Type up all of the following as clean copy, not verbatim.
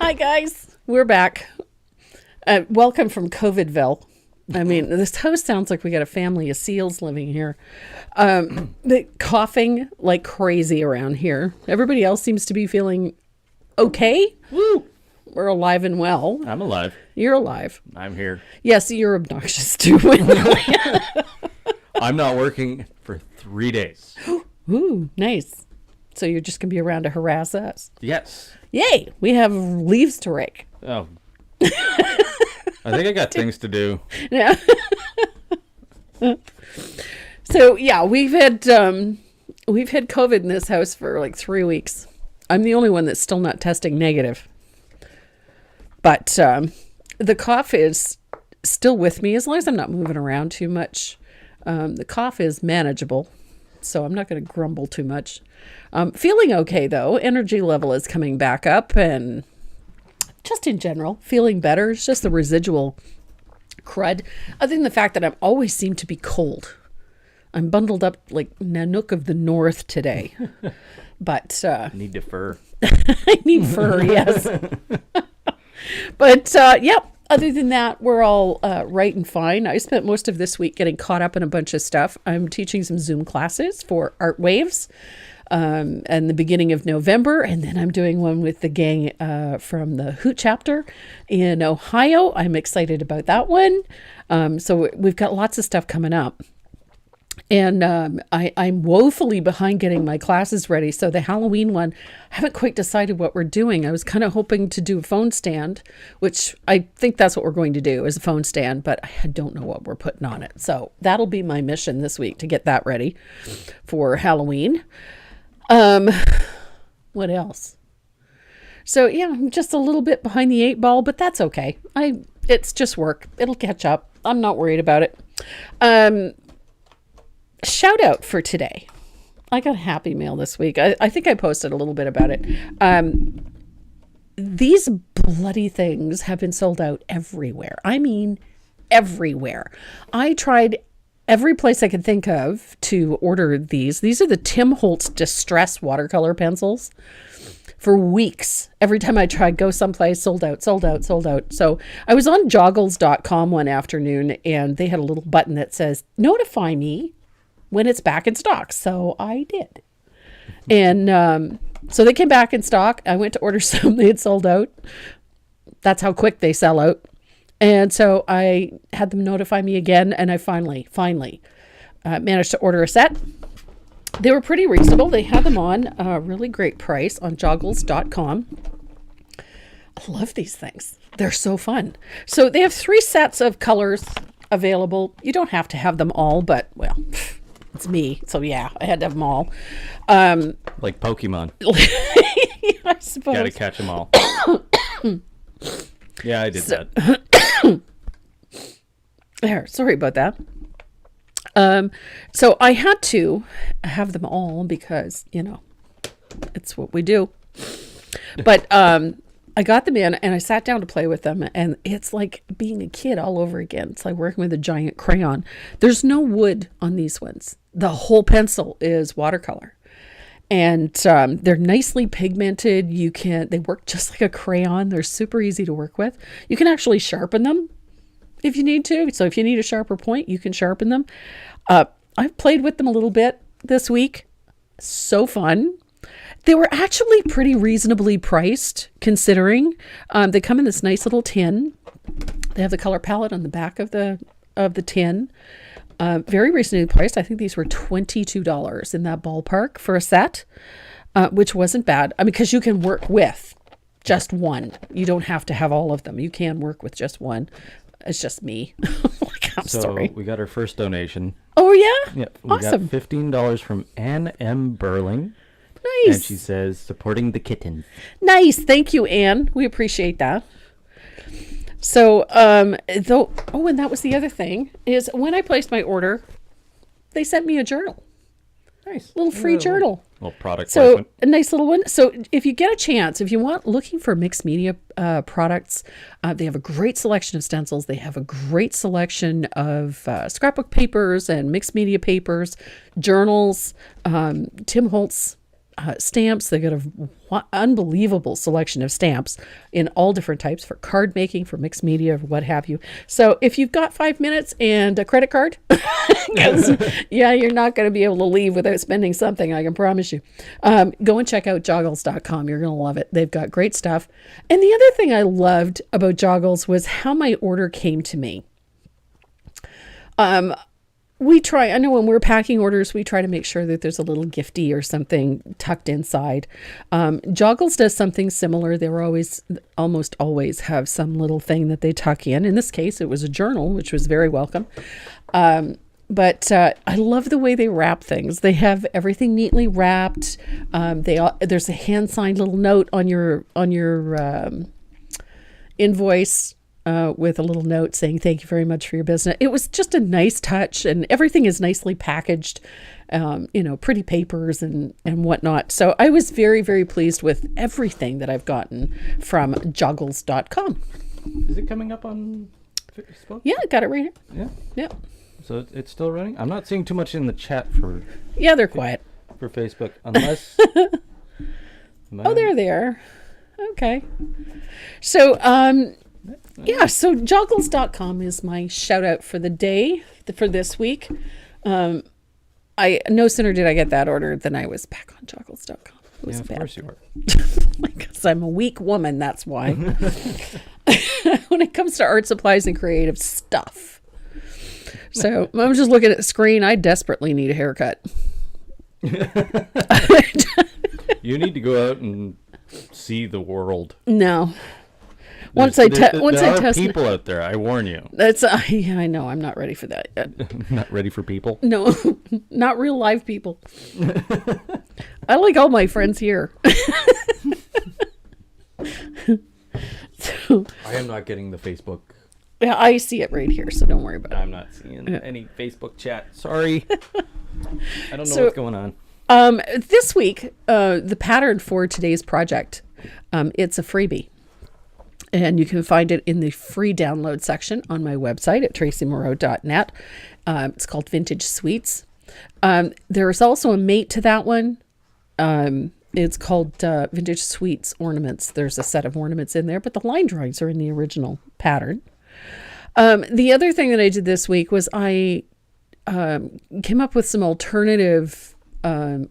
Hi, guys. We're back. Welcome from COVIDville. I mean, this house sounds like we got a family of seals living here. They coughing like crazy around here. Everybody else seems to be feeling okay. Woo! We're alive and well. I'm alive. You're alive. I'm here. Yes, you're obnoxious too. I'm not working for 3 days. Ooh, nice. So you're just going to be around to harass us. Yes. Yay, we have leaves to rake. Oh. I think I got things to do. Yeah. So yeah, we've had COVID in this house for like 3 weeks. I'm the only one that's still not testing negative. But the cough is still with me as long as I'm not moving around too much. The cough is manageable, so I'm not going to grumble too much. Feeling okay, though. Energy level is coming back up, and just in general, feeling better. It's just the residual crud. Other than the fact that I always seem to be cold. I'm bundled up like Nanook of the North today. But Need to fur. I need fur, yes. But, yep. Other than that, we're all right and fine. I spent most of this week getting caught up in a bunch of stuff. I'm teaching some Zoom classes for Art Waves and the beginning of November. And then I'm doing one with the gang from the Hoot chapter in Ohio. I'm excited about that one. So we've got lots of stuff coming up. And I'm woefully behind getting my classes ready. So the Halloween one, I haven't quite decided what we're doing. I was kind of hoping to do a phone stand, which I think that's what we're going to do is a phone stand, but I don't know what we're putting on it. So that'll be my mission this week to get that ready for Halloween. What else? So yeah, I'm just a little bit behind the 8 ball, but that's okay. It's just work. It'll catch up. I'm not worried about it. Shout out for today. I got a happy mail this week. I think I posted a little bit about it. These bloody things have been sold out everywhere. I mean, everywhere. I tried every place I could think of to order these. These are the Tim Holtz Distress watercolor pencils. For weeks, every time I tried, go someplace, sold out, sold out, sold out. So I was on joggles.com one afternoon, and they had a little button that says, notify me when it's back in stock. So I did. And so they came back in stock. I went to order some. They had sold out. That's how quick they sell out. And so I had them notify me again. And I finally managed to order a set. They were pretty reasonable. They had them on a really great price on joggles.com. I love these things. They're so fun. So they have 3 sets of colors available. You don't have to have them all, but well, it's me. So yeah, I had to have them all. Like Pokemon. I suppose. Gotta catch them all. Yeah, I did that. There, sorry about that. So I had to have them all because, it's what we do. But I got them in and I sat down to play with them, and it's like being a kid all over again. It's like working with a giant crayon. There's no wood on these ones. The whole pencil is watercolor. And they're nicely pigmented. They work just like a crayon. They're super easy to work with. You can actually sharpen them if you need to. So if you need a sharper point, you can sharpen them. I've played with them a little bit this week. So fun. They were actually pretty reasonably priced considering. They come in this nice little tin. They have the color palette on the back of the tin. Very reasonably priced. I think these were $22 in that ballpark for a set, which wasn't bad. I mean, because you can work with just one. You don't have to have all of them. You can work with just one. It's just me. I'm sorry. We got our first donation. Oh, yeah? Yep. We Awesome. got $15 from Ann M. Burling. Nice. And she says, supporting the kittens. Nice. Thank you, Anne. We appreciate that. So, and that was the other thing, is when I placed my order, they sent me a journal. Nice. Little free journal. Little product So placement. a nice little one. So if you get a chance, if you want looking for mixed media products, they have a great selection of stencils. They have a great selection of scrapbook papers and mixed media papers, journals. Tim Holtz stamps. They got a unbelievable selection of stamps in all different types for card making, for mixed media, or what have you. So if you've got 5 minutes and a credit card, 'cause, yeah, you're not going to be able to leave without spending something, I can promise you. Go and check out joggles.com. You're going to love it. They've got great stuff. And the other thing I loved about Joggles was how my order came to me. I know when we're packing orders, we try to make sure that there's a little gifty or something tucked inside. Joggles does something similar. They almost always have some little thing that they tuck in. In this case, it was a journal, which was very welcome. But I love the way they wrap things. They have everything neatly wrapped. There's a hand-signed little note on your invoice, with a little note saying thank you very much for your business. It was just a nice touch, and everything is nicely packaged, pretty papers and whatnot. So I was very, very pleased with everything that I've gotten from joggles.com. Is it coming up on Facebook? Yeah, I got it right here. Yeah. Yeah. So it's still running? I'm not seeing too much in the chat for... Yeah, they're quiet. For Facebook, unless... Oh, they're there. Okay. So, so joggles.com is my shout out for the day, for this week. I no sooner did I get that order than I was back on joggles.com. It was of bad. course you were. Because I'm a weak woman, that's why. When it comes to art supplies and creative stuff. So I'm just looking at the screen. I desperately need a haircut. You need to go out and see the world. No. There are people out there. I warn you. Yeah, I know. I'm not ready for that yet. Not ready for people? No, not real live people. I like all my friends here. So, I am not getting the Facebook. Yeah, I see it right here, so don't worry about it. I'm not seeing any Facebook chat. Sorry. I don't know what's going on. This week, the pattern for today's project, it's a freebie. And you can find it in the free download section on my website at tracymoreau.net. It's called Vintage Sweets. There is also a mate to that one. It's called Vintage Sweets Ornaments. There's a set of ornaments in there, but the line drawings are in the original pattern. The other thing that I did this week was I came up with some alternative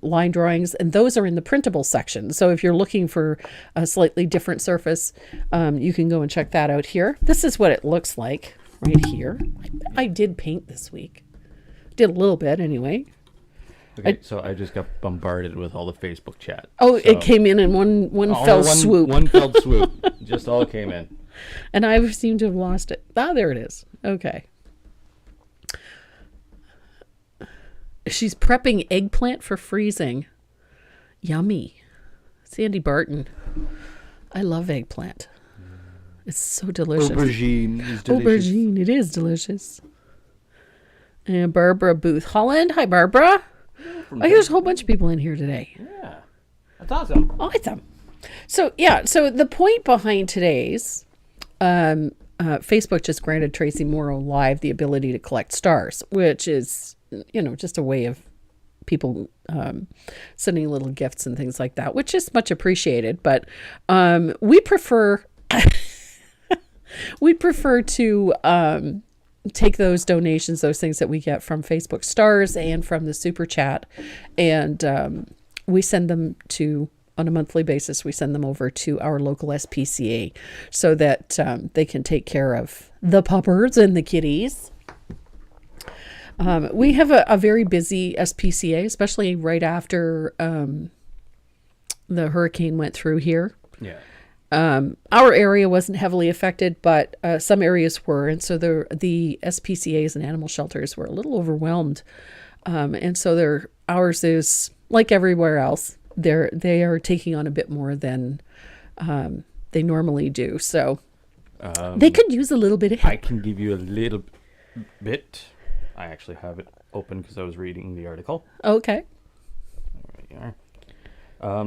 line drawings, and those are in the printable section. So if you're looking for a slightly different surface, you can go and check that out here. This is what it looks like right here. I did paint this week. Did a little bit anyway. Okay, so I just got bombarded with all the Facebook chat. Oh, so it came in one fell swoop. One fell swoop. Just all came in. And I seem to have lost it. Ah, there it is. Okay. She's prepping eggplant for freezing. Yummy. Sandy Barton. I love eggplant. It's so delicious. Aubergine is delicious. Aubergine, it is delicious. And Barbara Booth Holland. Hi, Barbara. There's a whole bunch of people in here today. Yeah. That's awesome. Awesome. So the point behind today's, Facebook just granted Tracy Morrow Live the ability to collect stars, which is, just a way of people sending little gifts and things like that, which is much appreciated. But we prefer to take those donations, those things that we get from Facebook stars and from the super chat, and we send them on a monthly basis. We send them over to our local SPCA so that they can take care of the puppers and the kitties. We have a very busy SPCA, especially right after the hurricane went through here. Yeah. Our area wasn't heavily affected, but some areas were, and so the SPCAs and animal shelters were a little overwhelmed, and so ours is like everywhere else. They are taking on a bit more than they normally do, so they could use a little bit of help. I can give you a little bit. I actually have it open because I was reading the article. Okay. There you are.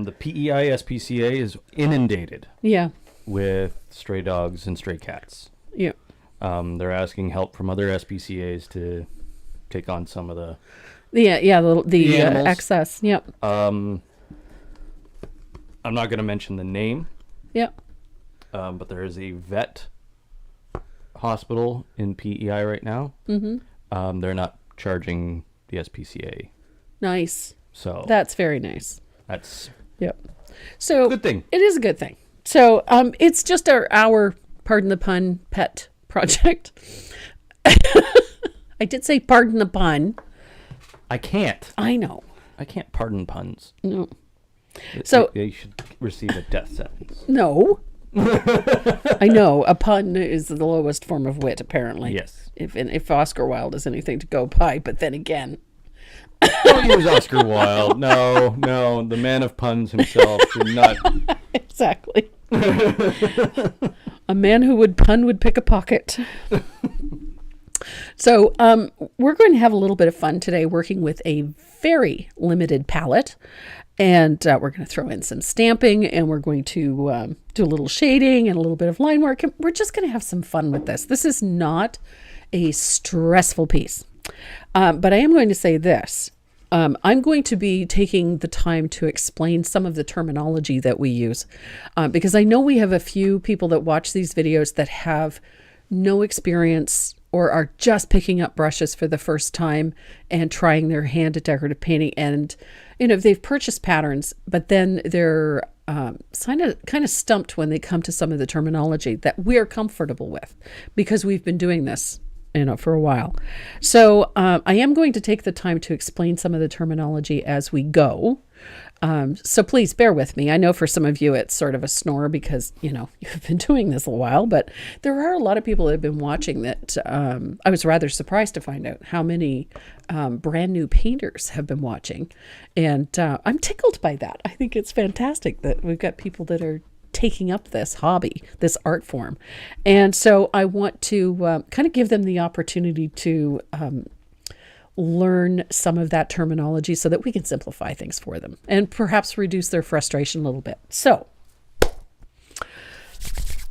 The PEI SPCA is inundated. Yeah. With stray dogs and stray cats. Yeah. They're asking help from other SPCAs to take on some of the the animals. excess. Yep. I'm not going to mention the name, Yeah. but there is a vet hospital in PEI right now. Mm-hmm. They're not charging the SPCA. Nice. So That's very nice. that's Yep. So good thing. It is a good thing. So it's just our pardon the pun pet project. I did say pardon the pun. I can't. I know. I can't pardon puns. No. So They should receive a death sentence. no. I know a pun is the lowest form of wit, apparently. Yes. If Oscar Wilde is anything to go by, but then again, Don't use Oscar Wilde. No, the man of puns himself should not. exactly. A man who would pun would pick a pocket. So we're going to have a little bit of fun today working with a very limited palette. And we're going to throw in some stamping, and we're going to do a little shading and a little bit of line work. And we're just going to have some fun with this. This is not a stressful piece. But I am going to say this. I'm going to be taking the time to explain some of the terminology that we use, because I know we have a few people that watch these videos that have no experience or are just picking up brushes for the first time and trying their hand at decorative painting. And, they've purchased patterns, but then they're kind of stumped when they come to some of the terminology that we're comfortable with because we've been doing this for a while. So I am going to take the time to explain some of the terminology as we go. So please bear with me. I know for some of you it's sort of a snore because, you've been doing this a while, but there are a lot of people that have been watching that I was rather surprised to find out how many brand new painters have been watching. And I'm tickled by that. I think it's fantastic that we've got people that are taking up this hobby, this art form. And so I want to kind of give them the opportunity to learn some of that terminology so that we can simplify things for them and perhaps reduce their frustration a little bit. So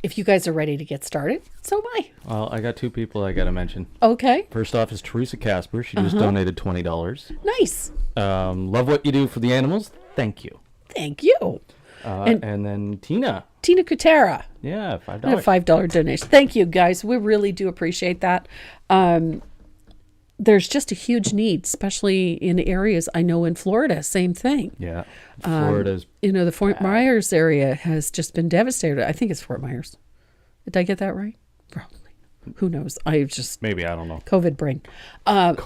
if you guys are ready to get started, so am I. Well, I got two people I got to mention. Okay. First off is Teresa Casper. She just donated $20. Nice. Love what you do for the animals. Thank you. Thank you. And then Tina. Tina Kutera. Yeah, $5. A $5 donation. Thank you, guys. We really do appreciate that. There's just a huge need, especially in areas. I know in Florida, same thing. Yeah, Florida's. The Fort Myers area has just been devastated. I think it's Fort Myers. Did I get that right? Probably. Who knows? I don't know. COVID brain. I'm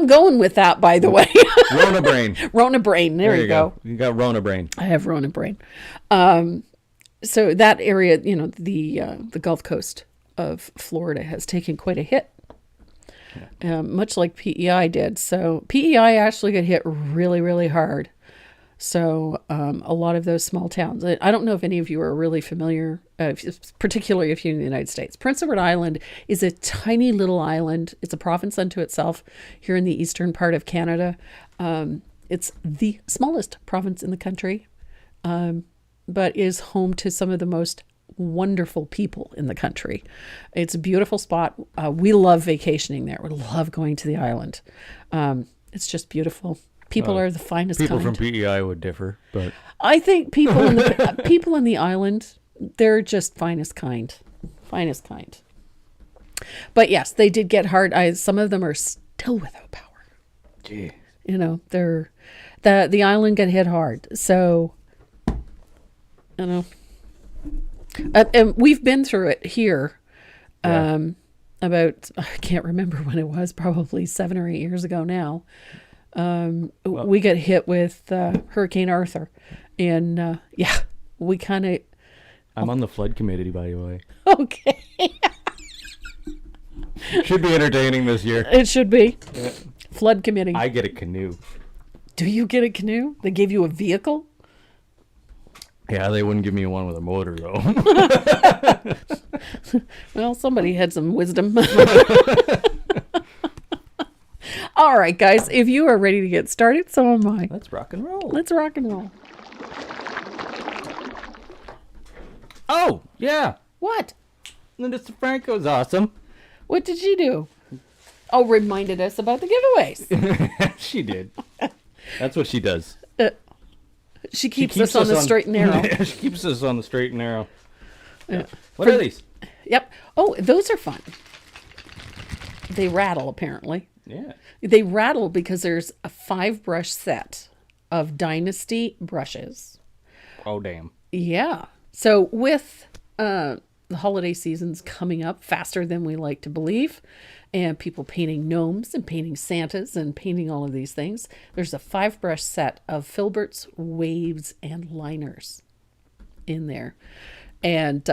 going with that, by the way. Rona brain. Rona brain. There you go. You got Rona brain. I have Rona brain. So that area, the Gulf Coast of Florida has taken quite a hit. Yeah. Much like PEI did. So PEI actually got hit really, really hard. So a lot of those small towns, I don't know if any of you are really familiar, particularly if you're in the United States. Prince Edward Island is a tiny little island. It's a province unto itself here in the eastern part of Canada. It's the smallest province in the country, but is home to some of the most wonderful people in the country. It's a beautiful spot. We love vacationing there. We love going to the island. It's just beautiful. People are the finest people kind. From PEI would differ, but I think people in the people in the island, they're just finest kind. But yes, they did get hard. Some of them are still without power. Gee. They're the island got hit hard. So and we've been through it here. Yeah. About I can't remember when it was, probably 7 or 8 years ago now. We got hit with Hurricane Arthur, and we kind of. I'm on the flood committee, by the way. Okay. Should be entertaining this year. It should be. Yeah. Flood committee. I get a canoe. Do you get a canoe? They gave you a vehicle? Yeah, they wouldn't give me one with a motor, though. Well, somebody had some wisdom. All right, guys, if you are ready to get started, so am I. Let's rock and roll. Let's rock and roll. Oh, yeah. What? Linda Franco's awesome. What did she do? Oh, reminded us about the giveaways. She did. That's what she does. She keeps us on the straight and narrow. Yeah, she keeps us on the straight and narrow. Yeah. What are these? Yep. Oh, those are fun. They rattle, apparently. Yeah. They rattle because there's a 5-brush set of Dynasty brushes. Oh, damn. Yeah. So with the holiday seasons coming up faster than we like to believe, and people painting gnomes and painting Santas and painting all of these things, there's a 5-brush set of Filbert's waves and liners in there. And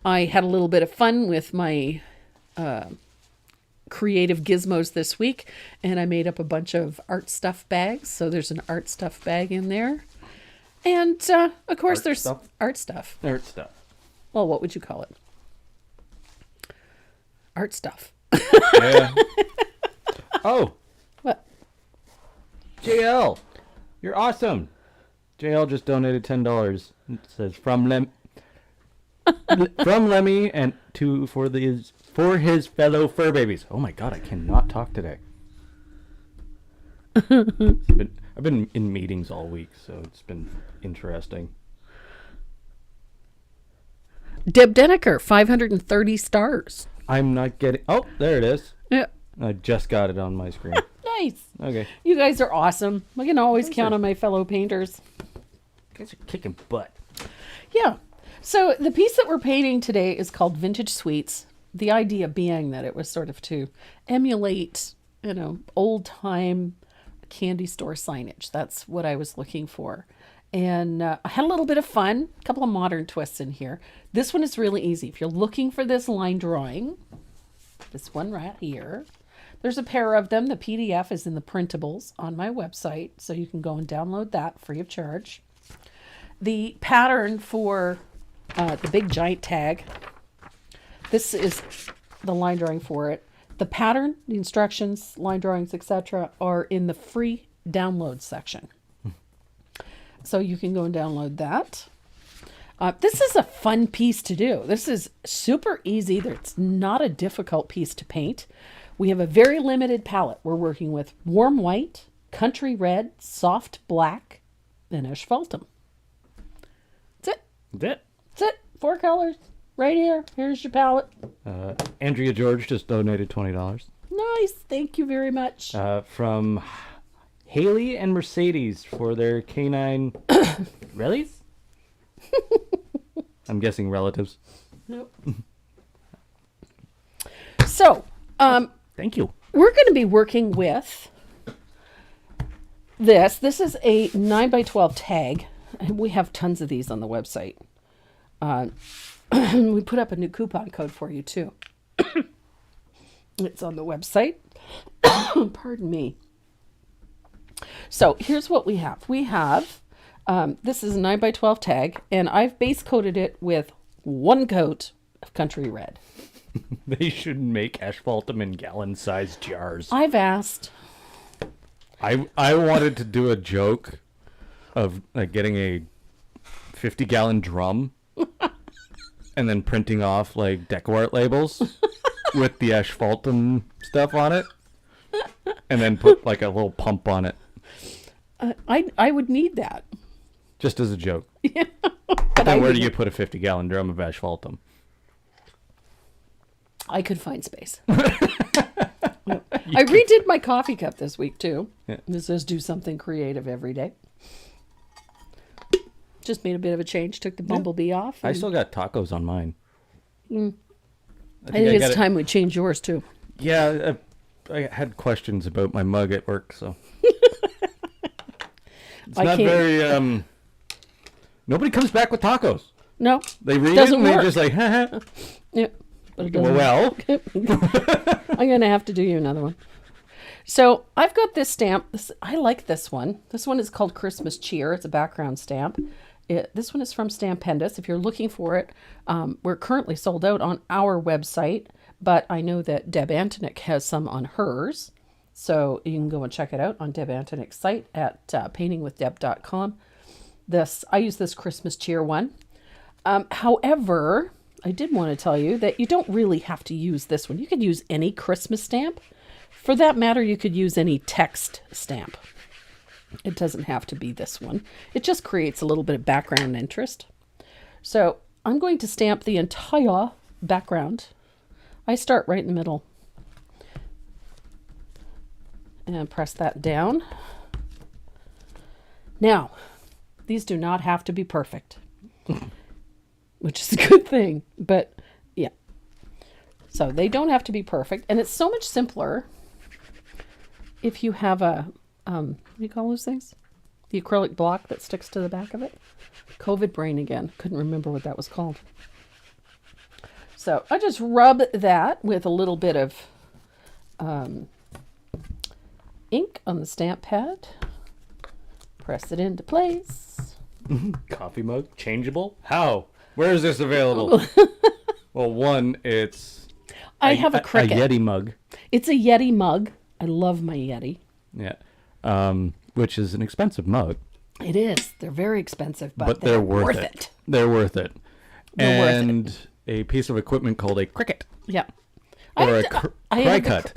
I had a little bit of fun with my creative gizmos this week, and I made up a bunch of art stuff bags. So there's an art stuff bag in there. And of course, there's art stuff. Art stuff. Well, what would you call it? Art stuff. Yeah. Oh. What? JL, you're awesome. JL just donated $10. It says from Lemmy and for his fellow fur babies. Oh my God, I cannot talk today. I've been in meetings all week, so it's been interesting. Deb Denneker, 530 stars. I'm not getting... Oh, there it is. Yeah. I just got it on my screen. Nice. Okay. You guys are awesome. I can always count on my fellow painters. You guys are kicking butt. Yeah. So the piece that we're painting today is called Vintage Sweets. The idea being that it was sort of to emulate, old time candy store signage. That's what I was looking for. And I had a little bit of fun, a couple of modern twists in here. This one is really easy. If you're looking for this line drawing, this one right here, there's a pair of them. The PDF is in the printables on my website, so you can go and download that free of charge. The pattern for the big giant tag, this is the line drawing for it. The pattern, the instructions, line drawings, etc. are in the free download section. So you can go and download that. This is a fun piece to do. This is super easy. It's not a difficult piece to paint. We have a very limited palette. We're working with warm white, country red, soft black, and asphaltum. That's it. That's it. That's it. 4 colors. Right here. Here's your palette. Andrea George just donated $20. Nice. Thank you very much. From Haley and Mercedes for their canine relies? I'm guessing relatives. Nope. So, thank you. We're going to be working with this. This is a 9x12 tag. We have tons of these on the website. We put up a new coupon code for you too. It's on the website. Pardon me. So here's what we have. We have, this is a 9x12 tag, and I've base coated it with 1 coat of country red. They should make asphaltum in gallon-sized jars. I've asked. I wanted to do a joke of getting a 50-gallon drum and then printing off decor art labels with the asphaltum stuff on it, and then put a little pump on it. I would need that. Just as a joke. Yeah. But then where do you put a 50-gallon drum of asphaltum? I could find space. I redid my coffee cup this week too. Yeah. This says do something creative every day. Just made a bit of a change. Took the bumblebee off. I still got tacos on mine. I think it's time we change yours too. Yeah, I had questions about my mug at work, so it's not very. Nobody comes back with tacos. No, they read doesn't it and work. they're just like, haha. Yeah, but it well. I'm gonna have to do you another one. So I've got this stamp. I like this one. This one is called Christmas Cheer. It's a background stamp. This one is from Stampendous. If you're looking for it, we're currently sold out on our website, but I know that Deb Antonick has some on hers. So you can go and check it out on Deb Antonick's site at paintingwithdeb.com. I use this Christmas Cheer one. However, I did want to tell you that you don't really have to use this one. You could use any Christmas stamp. For that matter, you could use any text stamp. It doesn't have to be this one. It just creates a little bit of background interest. So I'm going to stamp the entire background. I start right in the middle. And press that down. Now, these do not have to be perfect, which is a good thing, but yeah. So they don't have to be perfect, and it's so much simpler if you have a, what do you call those things? The acrylic block that sticks to the back of it. COVID brain again. Couldn't remember what that was called. So I just rub that with a little bit of ink on the stamp pad. Press it into place. Coffee mug, changeable? How? Where is this available? Well, one, it's... I have a Cricut. A Yeti mug. It's a Yeti mug. I love my Yeti. Yeah. Which is an expensive mug. It is. They're very expensive, but they're worth it. They're worth it. They're worth and a piece of equipment called a Cricut. Yeah. Or I have Cricut.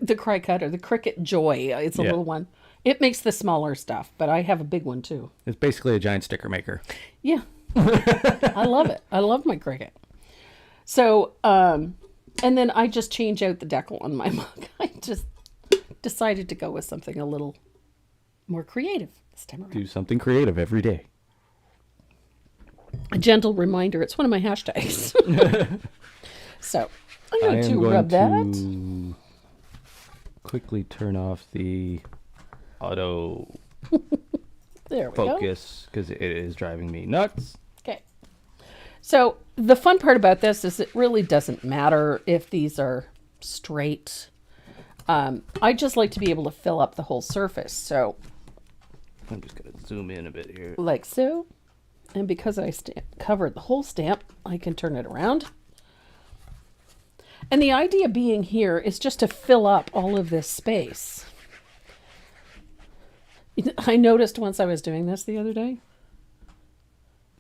the Cricut or the Cricut Joy. It's a little one. It makes the smaller stuff, but I have a big one too. It's basically a giant sticker maker. Yeah. I love it. I love my Cricut. So, and then I just change out the decal on my mug. I just decided to go with something a little more creative this time around. Do something creative every day. A gentle reminder. It's one of my hashtags. So, I'm going to rub that. Quickly turn off the auto There we focus because it is driving me nuts. Okay. So the fun part about this is it really doesn't matter if these are straight. I just like to be able to fill up the whole surface. So I'm just going to zoom in a bit here. like so. And because I covered the whole stamp, I can turn it around. And the idea being here is just to fill up all of this space. I noticed once I was doing this the other day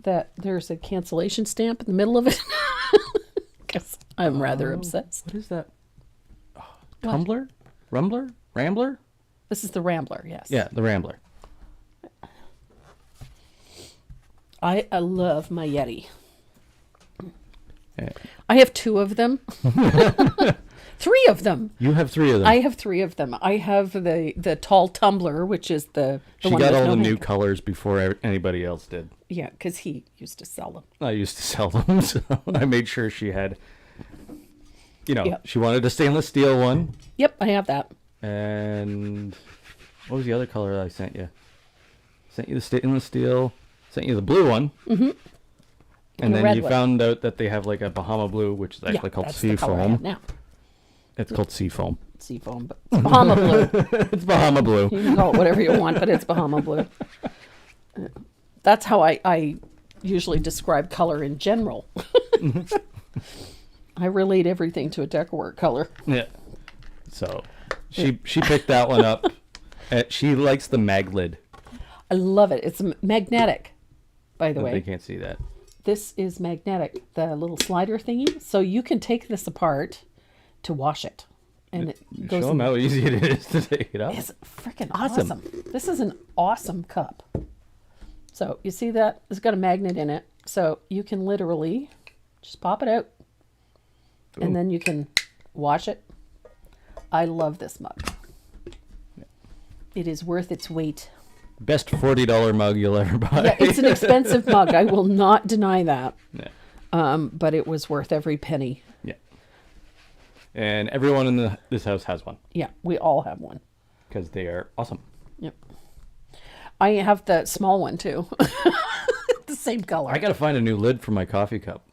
that there's a cancellation stamp in the middle of it. Because I'm rather obsessed. What is that? Oh, Tumblr? Rumbler? Rambler? This is the Rambler, yes. Yeah, the Rambler. I love my Yeti. Yeah. I have 2 of them. 3 of them. You have 3 of them. I have 3 of them. I have the tall tumbler, which is the She one got with all no the new handle. colors before anybody else did. Yeah, because he used to sell them. I used to sell them, so I made sure she had, Yep. she wanted a stainless steel one. Yep, I have that. And what was the other color I sent you? Sent you the stainless steel, sent you the blue one. Mm-hmm. And the then red you one. found out that they have like a Bahama blue, which is actually called that's the color I Seafoam. have now. It's called Seafoam. Seafoam, but it's Bahama blue. It's Bahama blue. You can call it whatever you want, but it's Bahama blue. That's how I usually describe color in general. I relate everything to a decor color. Yeah. So she picked that one up. She likes the mag lid. I love it. It's magnetic, by the But way. they can't see that. This is magnetic, the little slider thingy. So you can take this apart to wash it. And it goes Show them how easy it is to take it out. It's freaking awesome. This is an awesome cup. So you see that? It's got a magnet in it. So you can literally just pop it out. Ooh. And then you can wash it. I love this mug. It is worth its weight. Best $40 mug you'll ever buy. Yeah, it's an expensive mug. I will not deny that. Yeah. But it was worth every penny. Yeah. And everyone in this house has one Yeah, we all have one. because they are awesome. Yep. I have the small one too. The same color. I got to find a new lid for my coffee cup.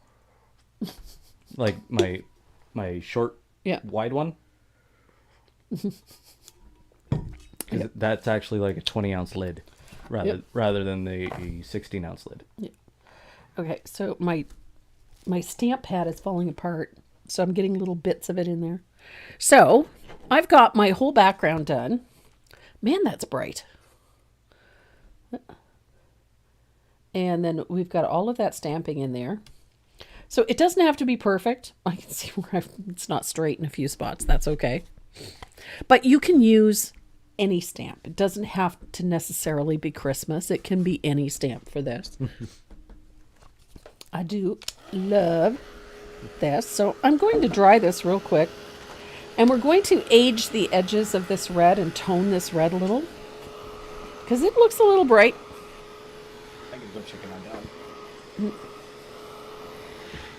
Like my short, Yeah. wide one. 'Cause that's actually like a 20-ounce lid rather than the 16-ounce lid. Yeah. Okay, so my stamp pad is falling apart, so I'm getting little bits of it in there. So I've got my whole background done. Man, that's bright. And then we've got all of that stamping in there. So it doesn't have to be perfect. I can see where it's not straight in a few spots. That's okay. But you can use any stamp. It doesn't have to necessarily be Christmas. It can be any stamp for this. I do love this. So I'm going to dry this real quick. And we're going to age the edges of this red and tone this red a little. Because it looks a little bright. I can go check it out.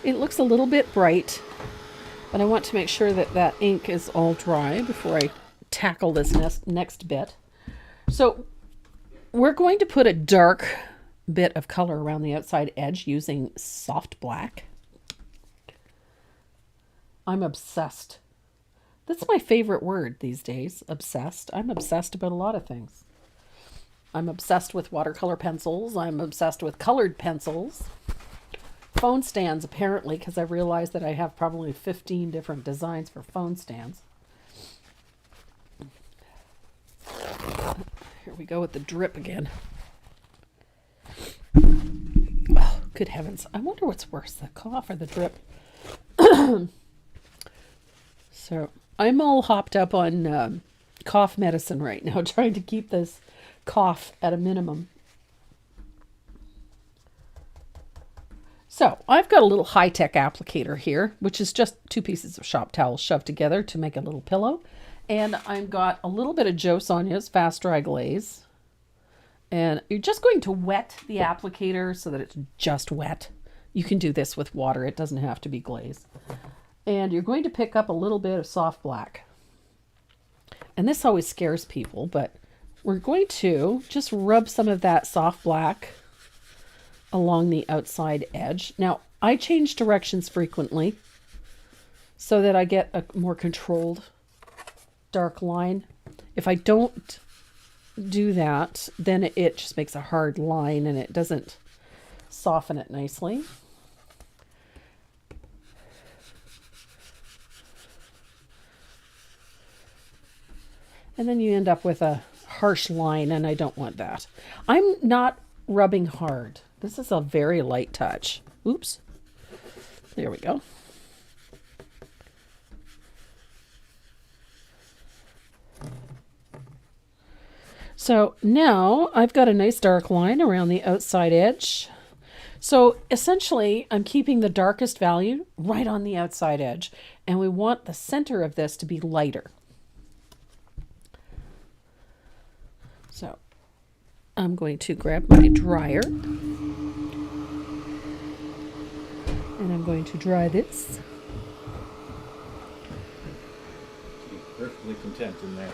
It looks a little bit bright. But I want to make sure that that ink is all dry before I tackle this next bit. So we're going to put a dark bit of color around the outside edge using soft black. I'm obsessed. That's my favorite word these days, obsessed. I'm obsessed about a lot of things. I'm obsessed with watercolor pencils. I'm obsessed with colored pencils. Phone stands, apparently, because I realized that I have probably 15 different designs for phone stands. Here we go with the drip again. Oh, good heavens. I wonder what's worse, the cough or the drip. So I'm all hopped up on cough medicine right now, trying to keep this cough at a minimum. So I've got a little high-tech applicator here, which is just 2 pieces of shop towels shoved together to make a little pillow. And I've got a little bit of Joe Sonia's Fast Dry Glaze. And you're just going to wet the applicator so that it's just wet. You can do this with water. It doesn't have to be glaze. And you're going to pick up a little bit of soft black. And this always scares people, but we're going to just rub some of that soft black along the outside edge. Now, I change directions frequently so that I get a more controlled dark line. If I don't do that, then it just makes a hard line and it doesn't soften it nicely. And then you end up with a harsh line, and I don't want that. I'm not rubbing hard. This is a very light touch. Oops. There we go. So now I've got a nice dark line around the outside edge. So essentially, I'm keeping the darkest value right on the outside edge, and we want the center of this to be lighter. So I'm going to grab my dryer and I'm going to dry this. Be perfectly content in there.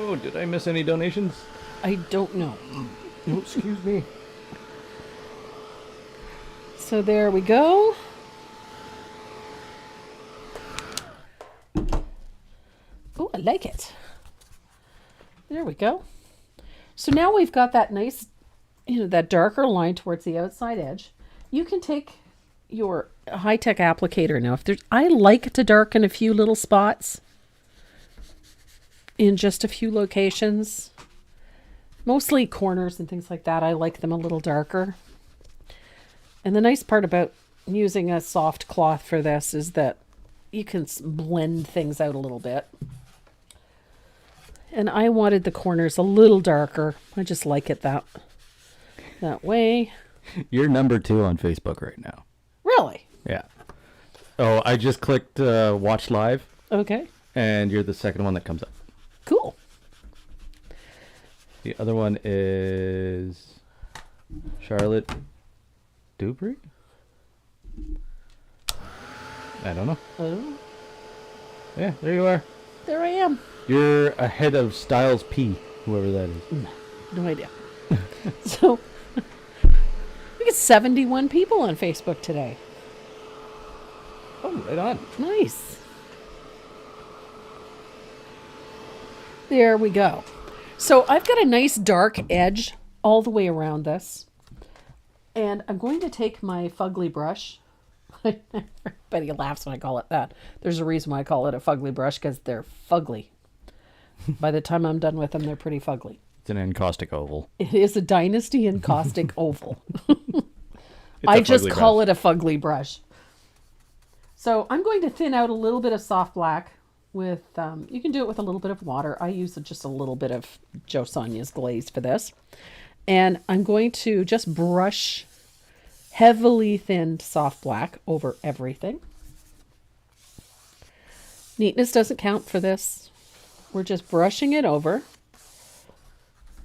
Oh, did I miss any donations? I don't know. Oh, excuse me. So there we go. Oh, I like it. There we go. So now we've got that nice, that darker line towards the outside edge. You can take your high-tech applicator now. I like to darken a few little spots in just a few locations. Mostly corners and things like that. I like them a little darker. And the nice part about using a soft cloth for this is that you can blend things out a little bit. And I wanted the corners a little darker. I just like it that way. You're number 2 on Facebook right now. Really? Yeah. Oh, I just clicked watch live. Okay. And you're the second one that comes up. Cool. The other one is Charlotte Dubry? I don't know. Oh, Yeah, there you are. there I am. You're ahead of Styles P, whoever that is. No idea. So, we got 71 people on Facebook today. Oh, right on. Nice. There we go. So I've got a nice dark edge all the way around this. And I'm going to take my fugly brush. Everybody laughs when I call it that. There's a reason why I call it a fugly brush, because they're fugly. By the time I'm done with them, they're pretty fugly. It's an encaustic oval. It is a Dynasty encaustic oval. I just call it a fugly brush. So I'm going to thin out a little bit of soft black with, you can do it with a little bit of water. I use just a little bit of Joe Sonia's glaze for this. And I'm going to just brush heavily thinned soft black over everything. Neatness doesn't count for this. We're just brushing it over.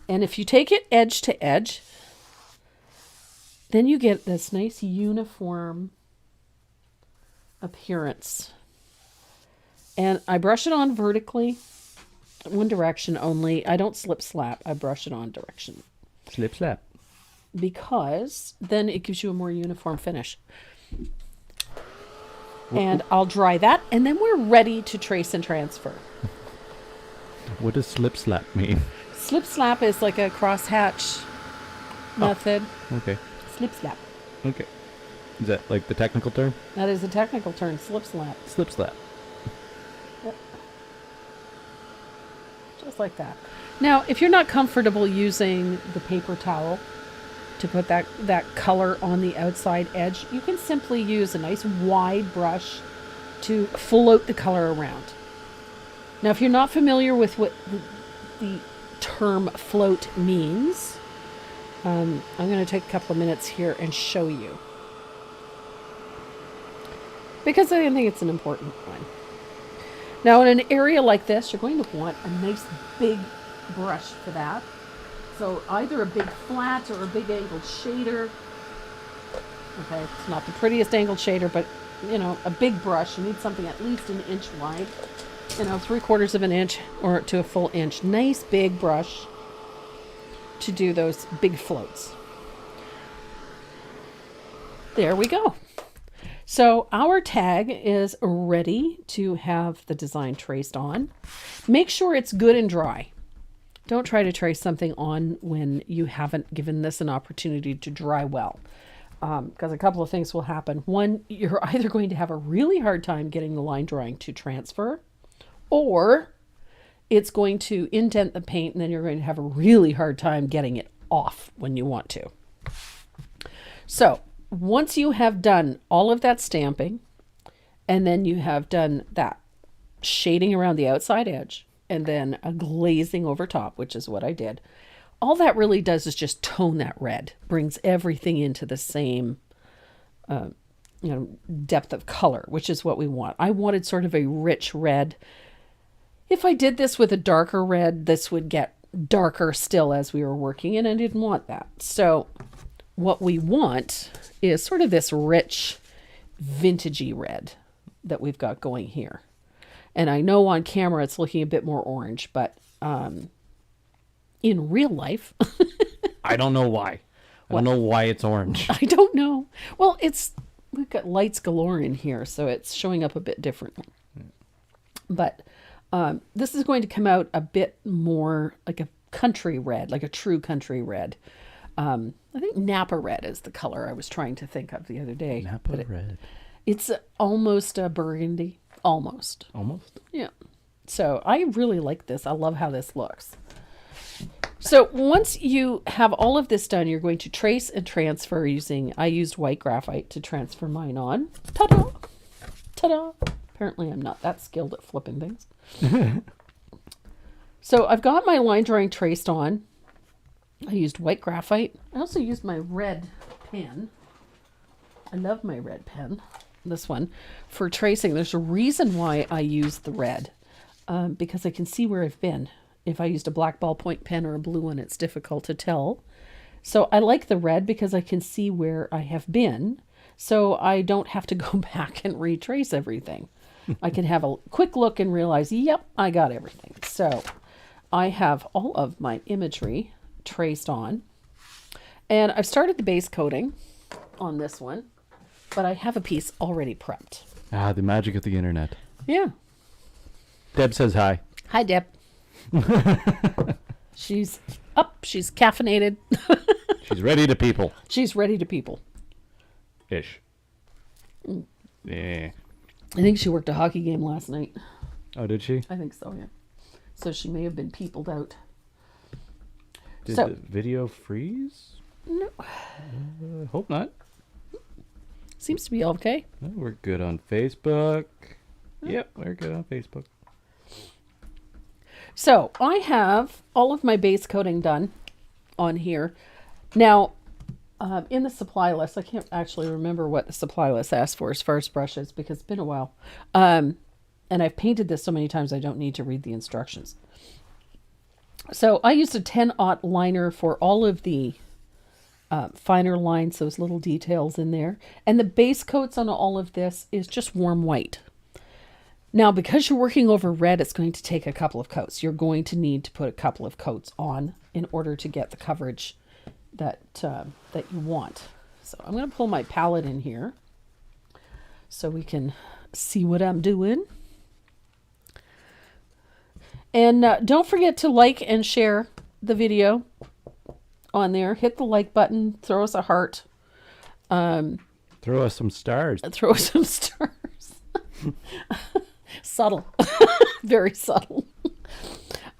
And if you take it edge to edge, then you get this nice uniform appearance. And I brush it on vertically, one direction only. I don't slip slap. I brush it on direction. Slip slap. Because then it gives you a more uniform finish. And I'll dry that, and then we're ready to trace and transfer. What does slip slap mean? Slip slap is like a crosshatch method. Okay. Slip slap. Okay. Is that like the technical term? That is a technical term, slip slap. Slip slap. Yep. Just like that. Now, if you're not comfortable using the paper towel to put that color on the outside edge, you can simply use a nice wide brush to float the color around. Now, if you're not familiar with what the term float means, I'm going to take a couple of minutes here and show you. Because I think it's an important one. Now, in an area like this, you're going to want a nice big brush for that. So either a big flat or a big angled shader. Okay, it's not the prettiest angled shader, but, you know, a big brush. You need something at least an inch wide. You know, 3/4 of an inch or to a full inch. Nice big brush to do those big floats. There we go. So our tag is ready to have the design traced on. Make sure it's good and dry. Don't try to trace something on when you haven't given this an opportunity to dry well. Because a couple of things will happen. One, you're either going to have a really hard time getting the line drawing to transfer, or it's going to indent the paint, and then you're going to have a really hard time getting it off when you want to. So once you have done all of that stamping, and then you have done that shading around the outside edge, and then a glazing over top, which is what I did, all that really does is just tone that red, brings everything into the same depth of color, which is what we want. I wanted sort of a rich red. If I did this with a darker red, this would get darker still as we were working, and I didn't want that. So what we want is sort of this rich, vintagey red that we've got going here. And I know on camera it's looking a bit more orange, but in real life... I don't know why. I don't know why it's orange. I don't know. Well, we've got lights galore in here, so it's showing up a bit differently. But this is going to come out a bit more like a country red, like a true country red. I think Napa red is the color I was trying to think of the other day. Napa red. It's almost a burgundy. Almost. Almost? Yeah. So I really like this. I love how this looks. So once you have all of this done, you're going to trace and transfer I used white graphite to transfer mine on. Ta-da! Ta-da! Apparently I'm not that skilled at flipping things. So I've got my line drawing traced on. I used white graphite. I also used my red pen. I love my red pen, this one, for tracing. There's a reason why I use the red, because I can see where I've been. If I used a black ballpoint pen or a blue one, it's difficult to tell. So I like the red because I can see where I have been, so I don't have to go back and retrace everything. I can have a quick look and realize, yep, I got everything. So I have all of my imagery traced on, and I've started the base coating on this one, but I have a piece already prepped. Ah, the magic of the internet. Yeah. Deb says hi. Hi, Deb. She's up. She's caffeinated. She's ready to people. She's ready to people. Ish. Yeah. I think she worked a hockey game last night. Oh, did she? I think so, yeah. So she may have been peopled out. Did the video freeze? No. Hope not. Seems to be okay. Oh, we're good on Facebook. Yep, we're good on Facebook. So I have all of my base coating done on here. Now, in the supply list, I can't actually remember what the supply list asked for as far as brushes because it's been a while. And I've painted this so many times I don't need to read the instructions. So I used a 10-aught liner for all of the finer lines, those little details in there. And the base coats on all of this is just warm white. Now, because you're working over red, it's going to take a couple of coats. You're going to need to put a couple of coats on in order to get the coverage that you want. So I'm going to pull my palette in here so we can see what I'm doing. And don't forget to like and share the video on there. Hit the like button. Throw us a heart. Throw us some stars. Throw us some stars. Subtle. Very subtle.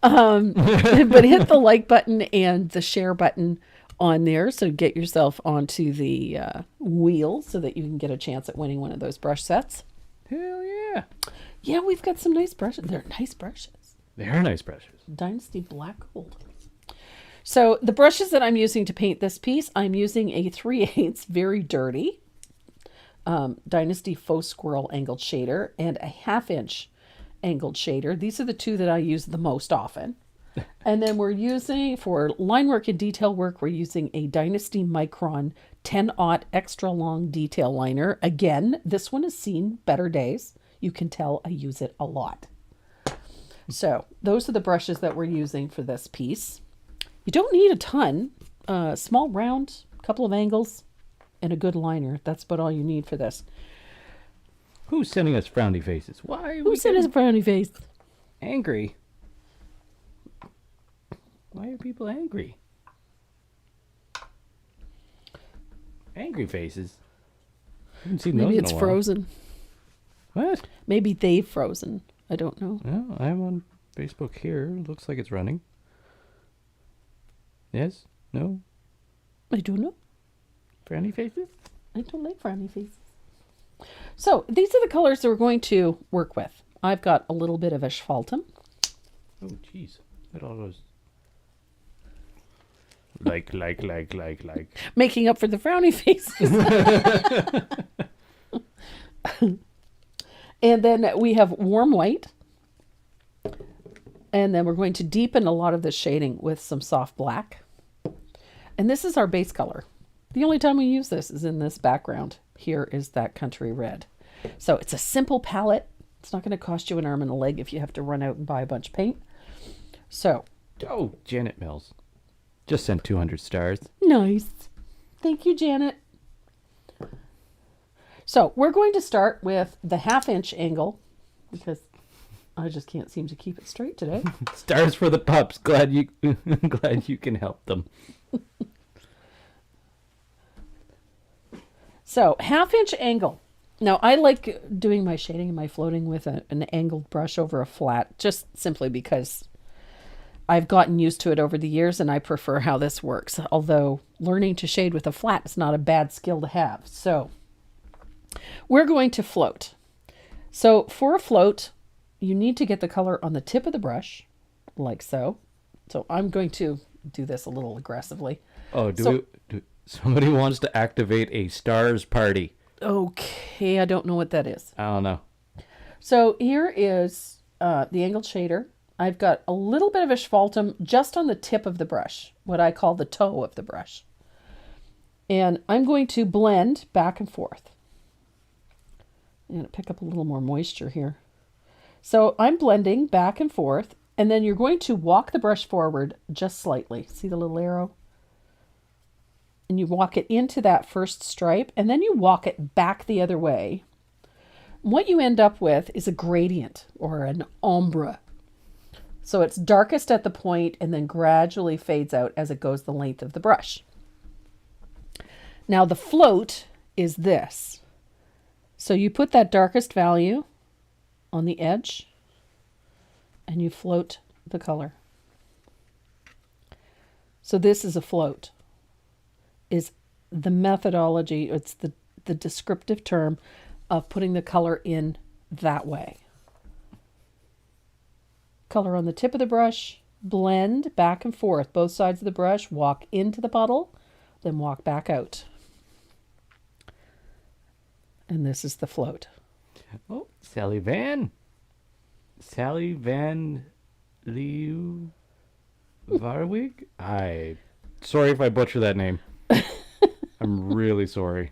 But hit the like button and the share button on there. So get yourself onto the wheel so that you can get a chance at winning one of those brush sets. Hell yeah. Yeah, we've got some nice brushes. They're nice brushes. They are nice brushes. Dynasty Black Gold. So the brushes that I'm using to paint this piece, I'm using a 3/8 very dirty Dynasty Faux Squirrel angled shader and a 1/2 inch angled shader. These are the two that I use the most often. And then we're using, for line work and detail work, we're using a Dynasty Micron 10-aught extra long detail liner. Again, this one has seen better days. You can tell I use it a lot. So those are the brushes that we're using for this piece. You don't need a ton. Small round, couple of angles, and a good liner. That's about all you need for this. Who's sending us frowny faces? Why? Who sent us a frowny face? Angry. Why are people angry? Angry faces. I haven't seen Maybe those in it's a while. frozen. What? Maybe they've frozen. I don't know. Well, I'm on Facebook here. Looks like it's running. Yes? No? I don't know. Frowny faces? I don't like frowny faces. So these are the colors that we're going to work with. I've got a little bit of asphaltum. Oh, jeez. That all goes... Like. Making up for the frowny faces. And then we have warm white. And then we're going to deepen a lot of the shading with some soft black. And this is our base color. The only time we use this is in this background. Here is that country red. So it's a simple palette. It's not going to cost you an arm and a leg if you have to run out and buy a bunch of paint. So. Oh, Janet Mills. Just sent 200 stars. Nice. Thank you, Janet. So we're going to start with the 1/2 inch angle because I just can't seem to keep it straight today. Stars for the pups. Glad you can help them. So 1/2 inch angle. Now I like doing my shading and my floating with an angled brush over a flat, just simply because I've gotten used to it over the years and I prefer how this works. Although learning to shade with a flat is not a bad skill to have. So we're going to float. So for a float, you need to get the color on the tip of the brush, like so. So I'm going to do this a little aggressively. Oh, somebody wants to activate a stars party. Okay, I don't know what that is. I don't know. So here is the angled shader. I've got a little bit of asphaltum just on the tip of the brush, what I call the toe of the brush. And I'm going to blend back and forth. I'm going to pick up a little more moisture here. So I'm blending back and forth, and then you're going to walk the brush forward just slightly. See the little arrow? And you walk it into that first stripe, and then you walk it back the other way. What you end up with is a gradient or an ombre. So it's darkest at the point and then gradually fades out as it goes the length of the brush. Now the float is this. So you put that darkest value on the edge and you float the color. So this is a float. Is the methodology, it's the descriptive term of putting the color in that way. Color on the tip of the brush, blend back and forth, both sides of the brush, walk into the puddle, then walk back out. And this is the float. Oh, Sally Van Liu Varwig? Sorry if I butcher that name. I'm really sorry.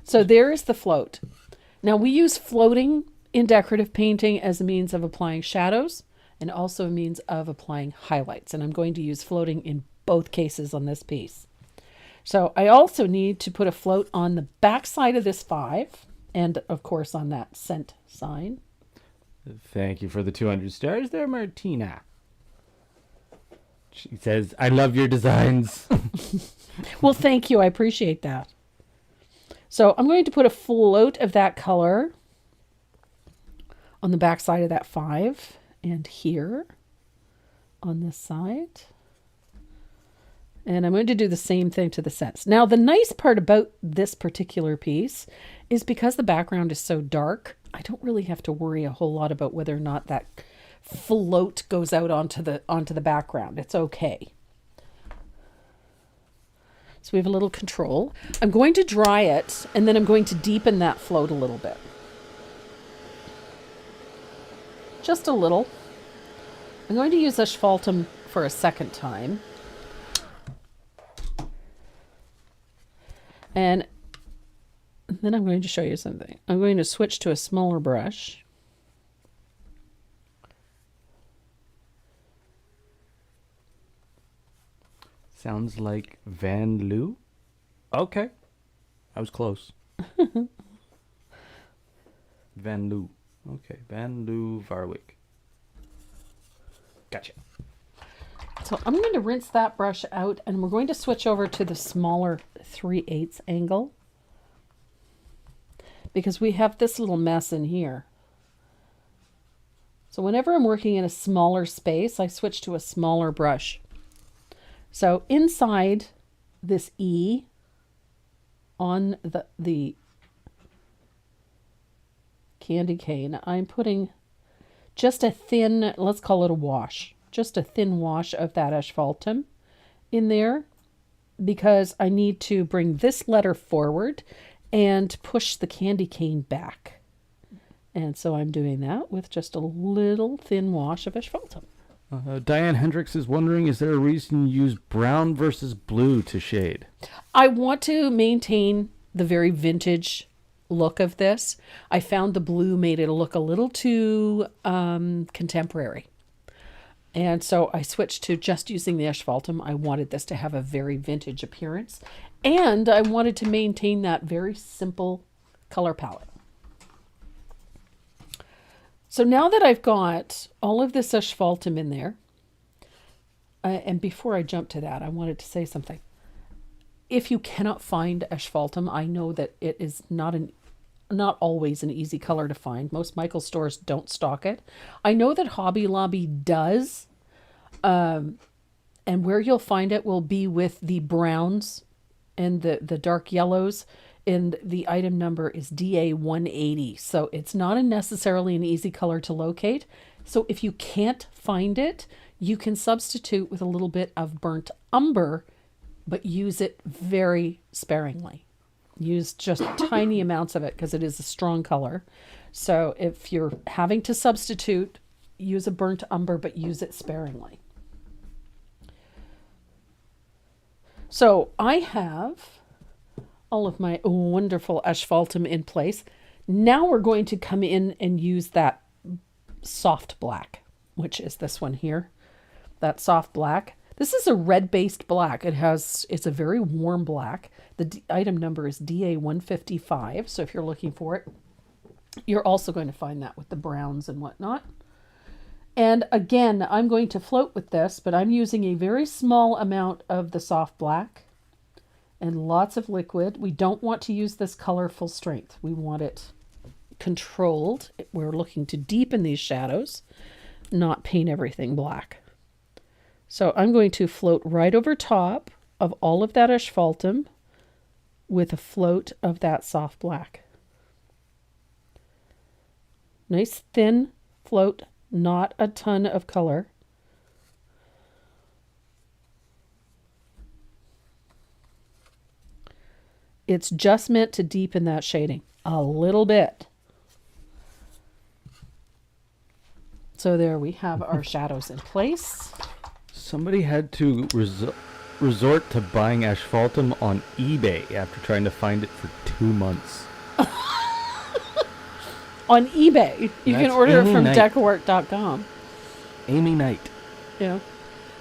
So there is the float. Now we use floating in decorative painting as a means of applying shadows and also a means of applying highlights. And I'm going to use floating in both cases on this piece. So I also need to put a float on the back side of this 5 and of course on that cent sign. Thank you for the 200 stars there, Martina. She says, I love your designs. Well, thank you. I appreciate that. So I'm going to put a float of that color on the back side of that 5 and here on this side. And I'm going to do the same thing to the cents. Now, the nice part about this particular piece is because the background is so dark, I don't really have to worry a whole lot about whether or not that float goes out onto the background. It's okay. So we have a little control. I'm going to dry it, and then I'm going to deepen that float a little bit. Just a little. I'm going to use asphaltum for a second time. And then I'm going to show you something. I'm going to switch to a smaller brush. Sounds like Van Loo. Okay. I was close. Van Loo. Okay. Van Loo Varwig. Gotcha. So I'm going to rinse that brush out and we're going to switch over to the smaller 3/8 angle because we have this little mess in here. So whenever I'm working in a smaller space, I switch to a smaller brush. So inside this E on the candy cane, I'm putting just a thin, let's call it a wash, just a thin wash of that asphaltum in there because I need to bring this letter forward and push the candy cane back. And so I'm doing that with just a little thin wash of asphaltum. Diane Hendricks is wondering, is there a reason you use brown versus blue to shade? I want to maintain the very vintage look of this. I found the blue made it look a little too contemporary. And so I switched to just using the asphaltum. I wanted this to have a very vintage appearance. And I wanted to maintain that very simple color palette. So now that I've got all of this asphaltum in there, and before I jump to that, I wanted to say something. If you cannot find asphaltum, I know that it is not always an easy color to find. Most Michaels stores don't stock it. I know that Hobby Lobby does, and where you'll find it will be with the browns and the dark yellows. And the item number is DA180. So it's not necessarily an easy color to locate. So if you can't find it, you can substitute with a little bit of burnt umber, but use it very sparingly. Use just tiny amounts of it because it is a strong color. So if you're having to substitute, use a burnt umber, but use it sparingly. So I have all of my wonderful asphaltum in place. Now we're going to come in and use that soft black, which is this one here, that soft black. This is a red-based black. It's a very warm black. The item number is DA155. So if you're looking for it, you're also going to find that with the browns and whatnot. And again, I'm going to float with this, but I'm using a very small amount of the soft black and lots of liquid. We don't want to use this color full strength. We want it controlled. We're looking to deepen these shadows, not paint everything black. So I'm going to float right over top of all of that asphaltum with a float of that soft black. Nice thin float, not a ton of color. It's just meant to deepen that shading a little bit. So there we have our shadows in place. Somebody had to resort to buying asphaltum on eBay after trying to find it for 2 months. On eBay. You can That's order it Amy from Knight. decorwork.com. Amy Knight. Yeah.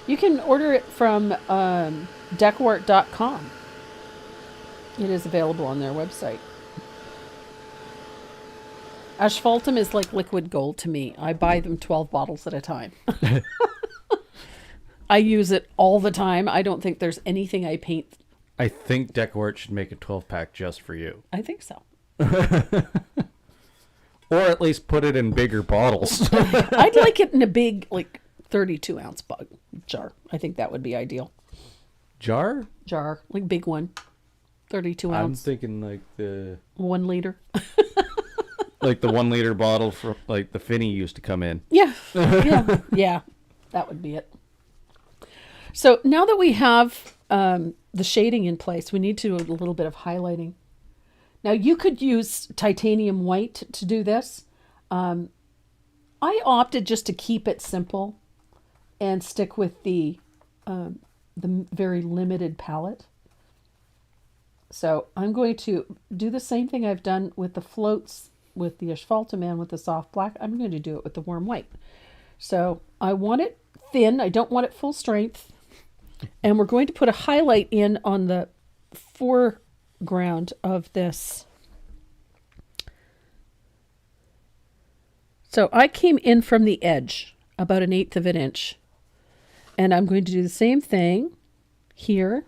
You can order it from decorwork.com. It is available on their website. Asphaltum is like liquid gold to me. I buy them 12 bottles at a time. I use it all the time. I don't think there's anything I paint. I think Decor should make a 12-pack just for you. I think so. Or at least put it in bigger bottles. I'd like it in a big, like 32-ounce jar. I think that would be ideal. Jar? Jar, like big one. 32 I'm ounce. thinking like the 1 liter. like the 1 liter bottle for like the Finney used to come in. Yeah. Yeah. That would be it. So now that we have the shading in place, we need to do a little bit of highlighting. Now you could use titanium white to do this. I opted just to keep it simple and stick with the very limited palette. So I'm going to do the same thing I've done with the floats, with the asphaltum and with the soft black. I'm going to do it with the warm white. So I want it thin. I don't want it full strength. And we're going to put a highlight in on the foreground of this. So I came in from the edge, about 1/8 of an inch. And I'm going to do the same thing here.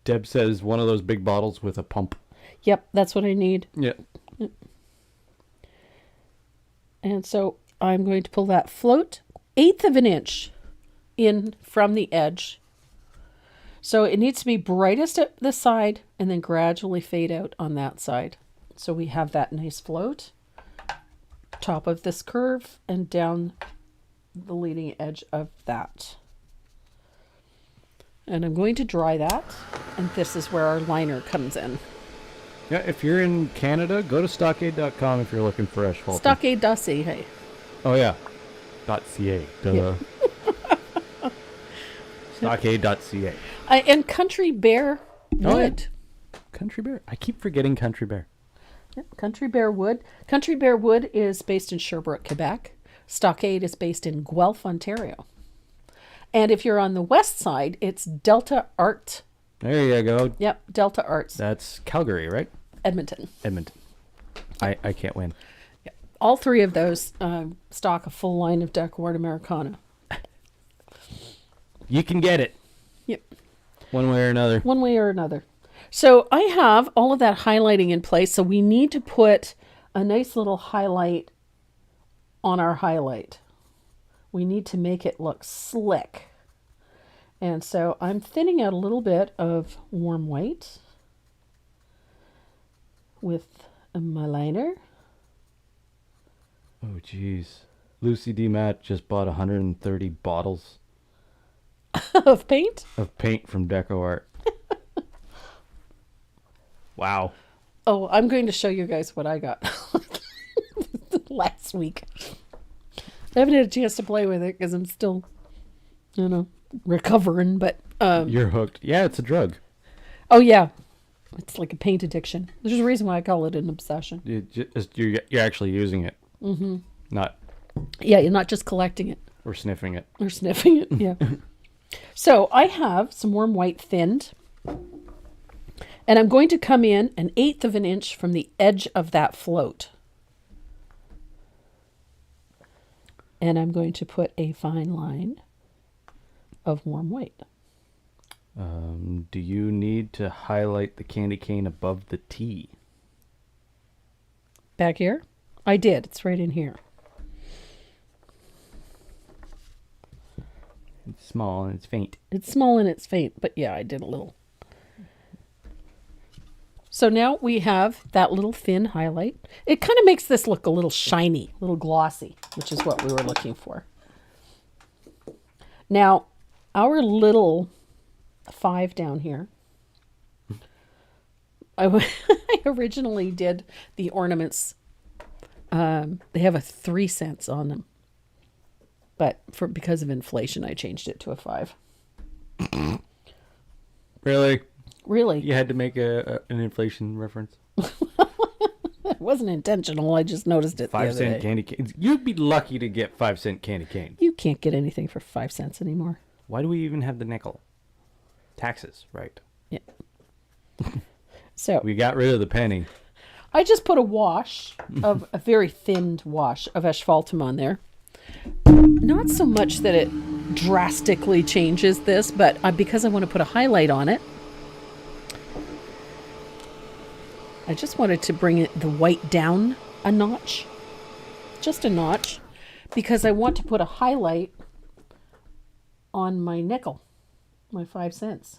Deb says one of those big bottles with a pump. Yep, that's what I need. Yeah. And so I'm going to pull that float 1/8 of an inch in from the edge. So it needs to be brightest at this side and then gradually fade out on that side. So we have that nice float, top of this curve and down the leading edge of that. And I'm going to dry that. And this is where our liner comes in. Yeah, if you're in Canada, go to stockade.com if you're looking for asphalt. Stockade.ca, hey. Oh, yeah. .ca. Duh. Yeah. Stockade.ca. And Country Bear Oh, yeah. wood. Country Bear. I keep forgetting Country Bear. Yep, Country Bear wood. Country Bear wood is based in Sherbrooke, Quebec. Stockade is based in Guelph, Ontario. And if you're on the west side, it's Delta Art. There you go. Yep, Delta Arts. That's Calgary, right? Edmonton. Edmonton. I can't win. Yep. All three of those stock a full line of Decor Americana. You can get it. Yep. One way or another. One way or another. So I have all of that highlighting in place. So we need to put a nice little highlight on our highlight. We need to make it look slick. And so I'm thinning out a little bit of warm white with my liner. Oh, jeez. Lucy D. Matt just bought 130 bottles Of paint. of paint from Deco Art. Wow. Oh, I'm going to show you guys what I got last week. I haven't had a chance to play with it because I'm still, recovering. But You're hooked. Yeah, it's a drug. oh yeah, it's like a paint addiction. There's a reason why I call it an obsession. You're actually using it. Mm-hmm. Not Yeah, you're not just collecting it or sniffing it. or sniffing it. Yeah. So I have some warm white thinned. And I'm going to come in 1/8 of an inch from the edge of that float. And I'm going to put a fine line of warm white. Do you need to highlight the candy cane above the T? Back here? I did. It's right in here. It's small and it's faint. It's small and it's faint, but yeah, I did a little. So now we have that little thin highlight. It kind of makes this look a little shiny, a little glossy, which is what we were looking for. Now, our little 5 down here, I originally did the ornaments. They have a 3 cents on them. But because of inflation, I changed it to a 5. Really? Really? You had to make an inflation reference? It wasn't intentional. I just noticed it. 5-cent candy canes. You'd be lucky to get 5-cent candy canes. You can't get anything for 5 cents anymore. Why do we even have the nickel? Taxes, right? Yeah. So we got rid of the penny. I just put a very thinned wash of asphaltum on there. Not so much that it drastically changes this, but because I want to put a highlight on it, I just wanted to bring the white down a notch, just a notch, because I want to put a highlight on my nickel, my 5 cents.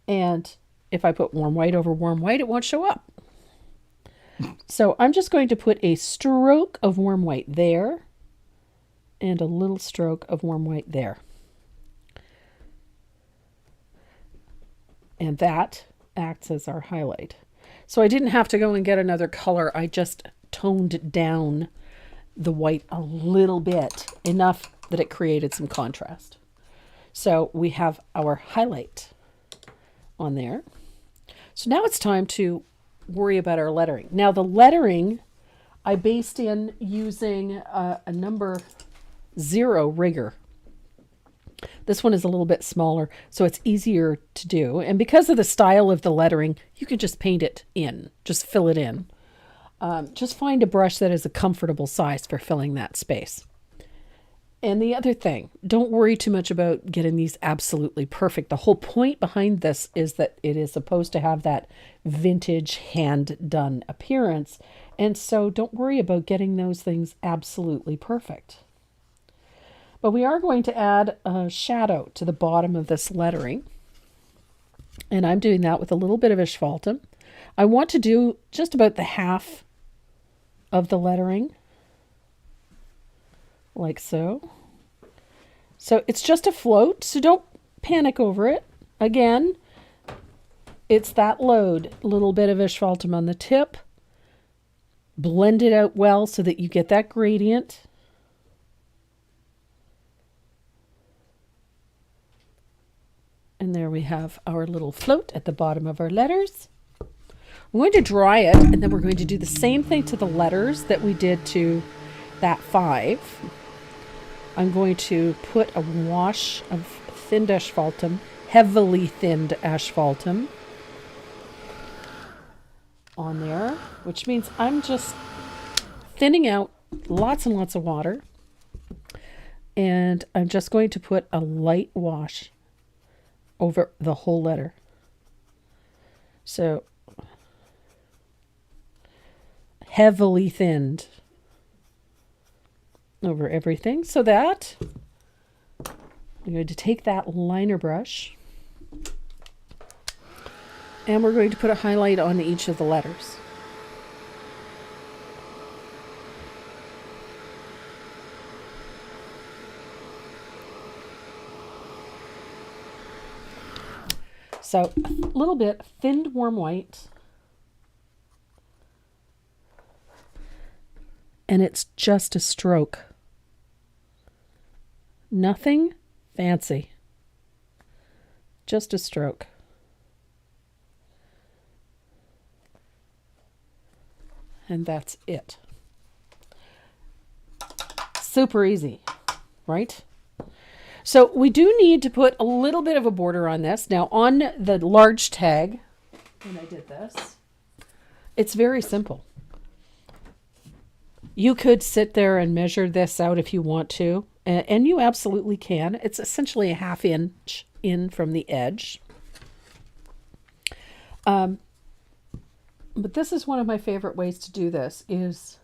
And if I put warm white over warm white, it won't show up. So I'm just going to put a stroke of warm white there and a little stroke of warm white there. And that acts as our highlight. So I didn't have to go and get another color. I just toned down the white a little bit, enough that it created some contrast. So we have our highlight on there. So now it's time to worry about our lettering. Now the lettering I based in using a number 0 rigger. This one is a little bit smaller, so it's easier to do. And because of the style of the lettering, you can just paint it in, just fill it in. Just find a brush that is a comfortable size for filling that space. And the other thing, don't worry too much about getting these absolutely perfect. The whole point behind this is that it is supposed to have that vintage hand-done appearance. And so don't worry about getting those things absolutely perfect. But we are going to add a shadow to the bottom of this lettering. And I'm doing that with a little bit of asphaltum. I want to do just about the half of the lettering, like so. So it's just a float, so don't panic over it. Again, it's that load, a little bit of asphaltum on the tip. Blend it out well so that you get that gradient. And there we have our little float at the bottom of our letters. I'm going to dry it, and then we're going to do the same thing to the letters that we did to that 5. I'm going to put a wash of thinned asphaltum, heavily thinned asphaltum, on there, which means I'm just thinning out lots and lots of water. And I'm just going to put a light wash over the whole letter. So heavily thinned over everything, so that I'm going to take that liner brush and we're going to put a highlight on each of the letters. So a little bit thinned warm white. And it's just a stroke. Nothing fancy. Just a stroke. And that's it. Super easy, right? So we do need to put a little bit of a border on this. Now on the large tag, when I did this, it's very simple. You could sit there and measure this out if you want to, and you absolutely can. It's essentially a 1/2 inch in from the edge. But this is one of my favorite ways to do this, is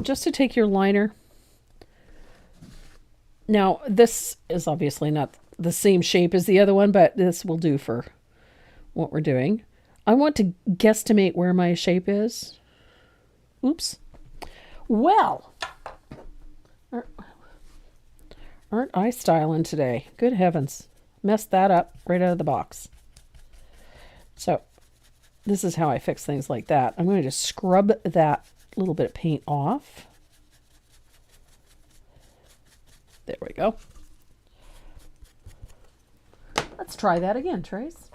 just to take your liner. Now, this is obviously not the same shape as the other one, but this will do for what we're doing. I want to guesstimate where my shape is. Oops. Well, aren't I styling today? Good heavens. Messed that up right out of the box. So this is how I fix things like that. I'm going to just scrub that little bit of paint off. There we go. Let's try that again, Trace.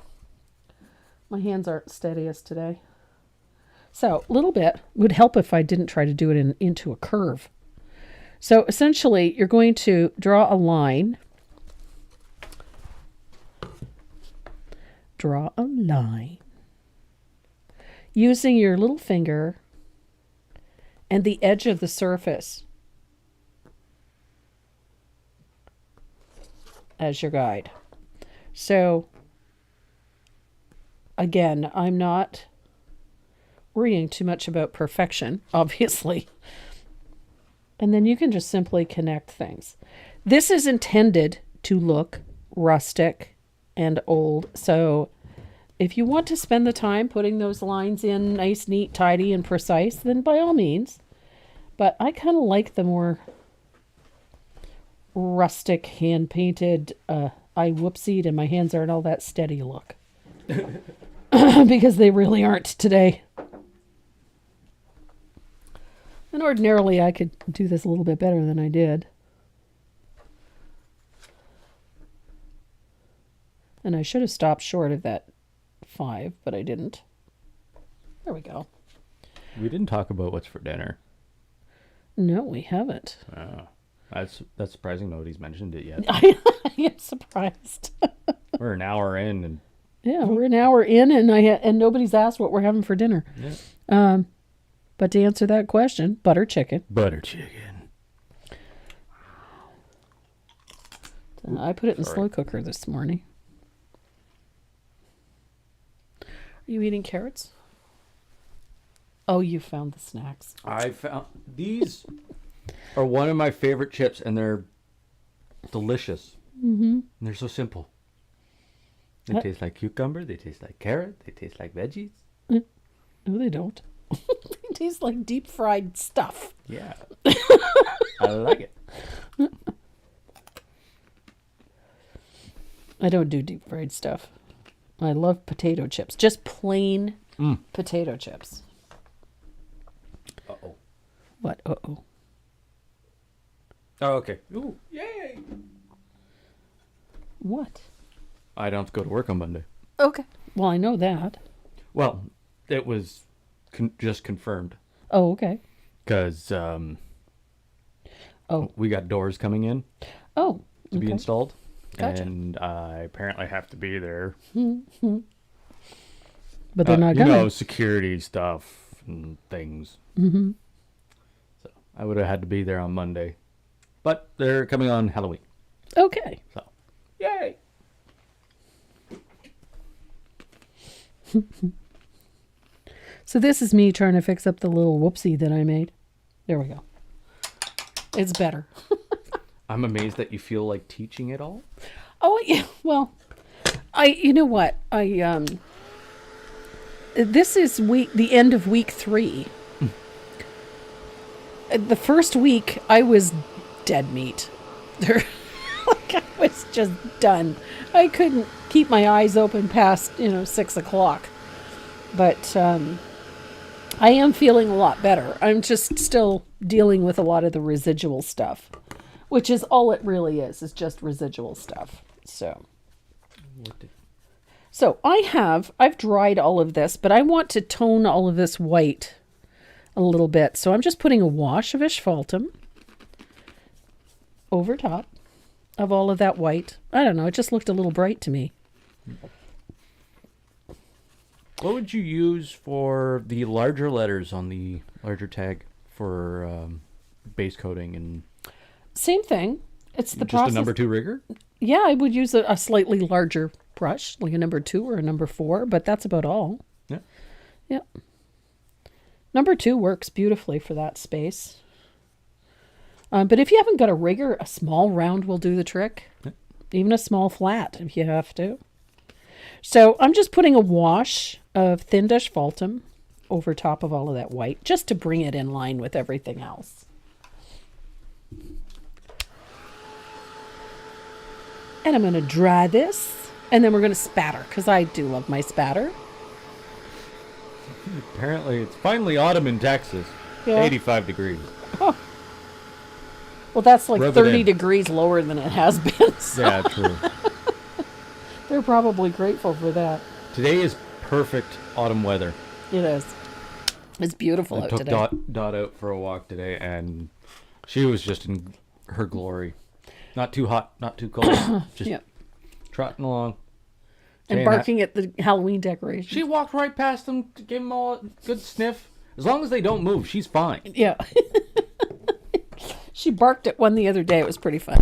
My hands aren't steadiest today. So a little bit would help if I didn't try to do it into a curve. So essentially, you're going to draw a line. Draw a line. Using your little finger and the edge of the surface as your guide. So, again, I'm not worrying too much about perfection, obviously. And then you can just simply connect things. This is intended to look rustic and old. So if you want to spend the time putting those lines in nice, neat, tidy, and precise, then by all means. But I kind of like the more rustic, hand-painted, I whoopsied and my hands aren't all that steady look. Because they really aren't today. And ordinarily I could do this a little bit better than I did. And I should have stopped short of that 5, but I didn't. There we go. We didn't talk about what's for dinner. No, we haven't. Oh, that's surprising. Nobody's mentioned it yet. I am surprised. We're an hour in, and yeah, we're an hour in, and nobody's asked what we're having for dinner. Yeah. But to answer that question, butter chicken. Butter chicken. I put it in the slow cooker this morning. Are you eating carrots? Oh, you found the snacks. I found these are one of my favorite chips, and they're delicious. Mm-hmm. And they're so simple. They taste like cucumber. They taste like carrot. They taste like veggies. No, they don't. They taste like deep fried stuff. Yeah. I like it. I don't do deep fried stuff. I love potato chips. Just plain potato chips. Uh-oh. What? Uh-oh. Oh, okay. Ooh, yay! What? I don't have to go to work on Monday. Okay. Well, I know that. Well, it was just confirmed. Oh, okay. Because we got doors coming in to be installed. Gotcha. And I apparently have to be there. But they're not going to. Security stuff and things. Mm-hmm. So I would have had to be there on Monday. But they're coming on Halloween. Okay. So, yay! So this is me trying to fix up the little whoopsie that I made. There we go. It's better. I'm amazed that you feel like teaching it all. Oh, yeah. Well, you know what? This is the end of week 3. The first week, I was dead meat. Like, I was just done. I couldn't keep my eyes open past, 6 o'clock. But I am feeling a lot better. I'm just still dealing with a lot of the residual stuff, which is all it really is just residual stuff. So I've dried all of this, but I want to tone all of this white a little bit. So I'm just putting a wash of asphaltum over top of all of that white. I don't know. It just looked a little bright to me. What would you use for the larger letters on the larger tag for base coating and same thing? It's the just process. a number 2 rigger? Yeah, I would use a slightly larger brush, like a number 2 or a number 4, but that's about all. Yeah. Yep. Number 2 works beautifully for that space. But if you haven't got a rigger, a small round will do the trick. Yeah. even a small flat if you have to. So I'm just putting a wash of thin asphaltum over top of all of that white, just to bring it in line with everything else. And I'm going to dry this, and then we're going to spatter, because I do love my spatter. Apparently, it's finally autumn in Texas. Yeah. 85 degrees. Oh. Well, that's like Rub it 30 in. degrees lower than it has been. So Yeah, true. they're probably grateful for that. Today is perfect autumn weather. It is. It's beautiful I out took today. Dot out for a walk today, and she was just in her glory. Not too hot, not too cold. Just Yeah. trotting along. And Saying barking at the Halloween decorations. She walked right past them, gave them all a good sniff. As long as they don't move, she's fine. Yeah. She barked at one the other day. It was pretty fun.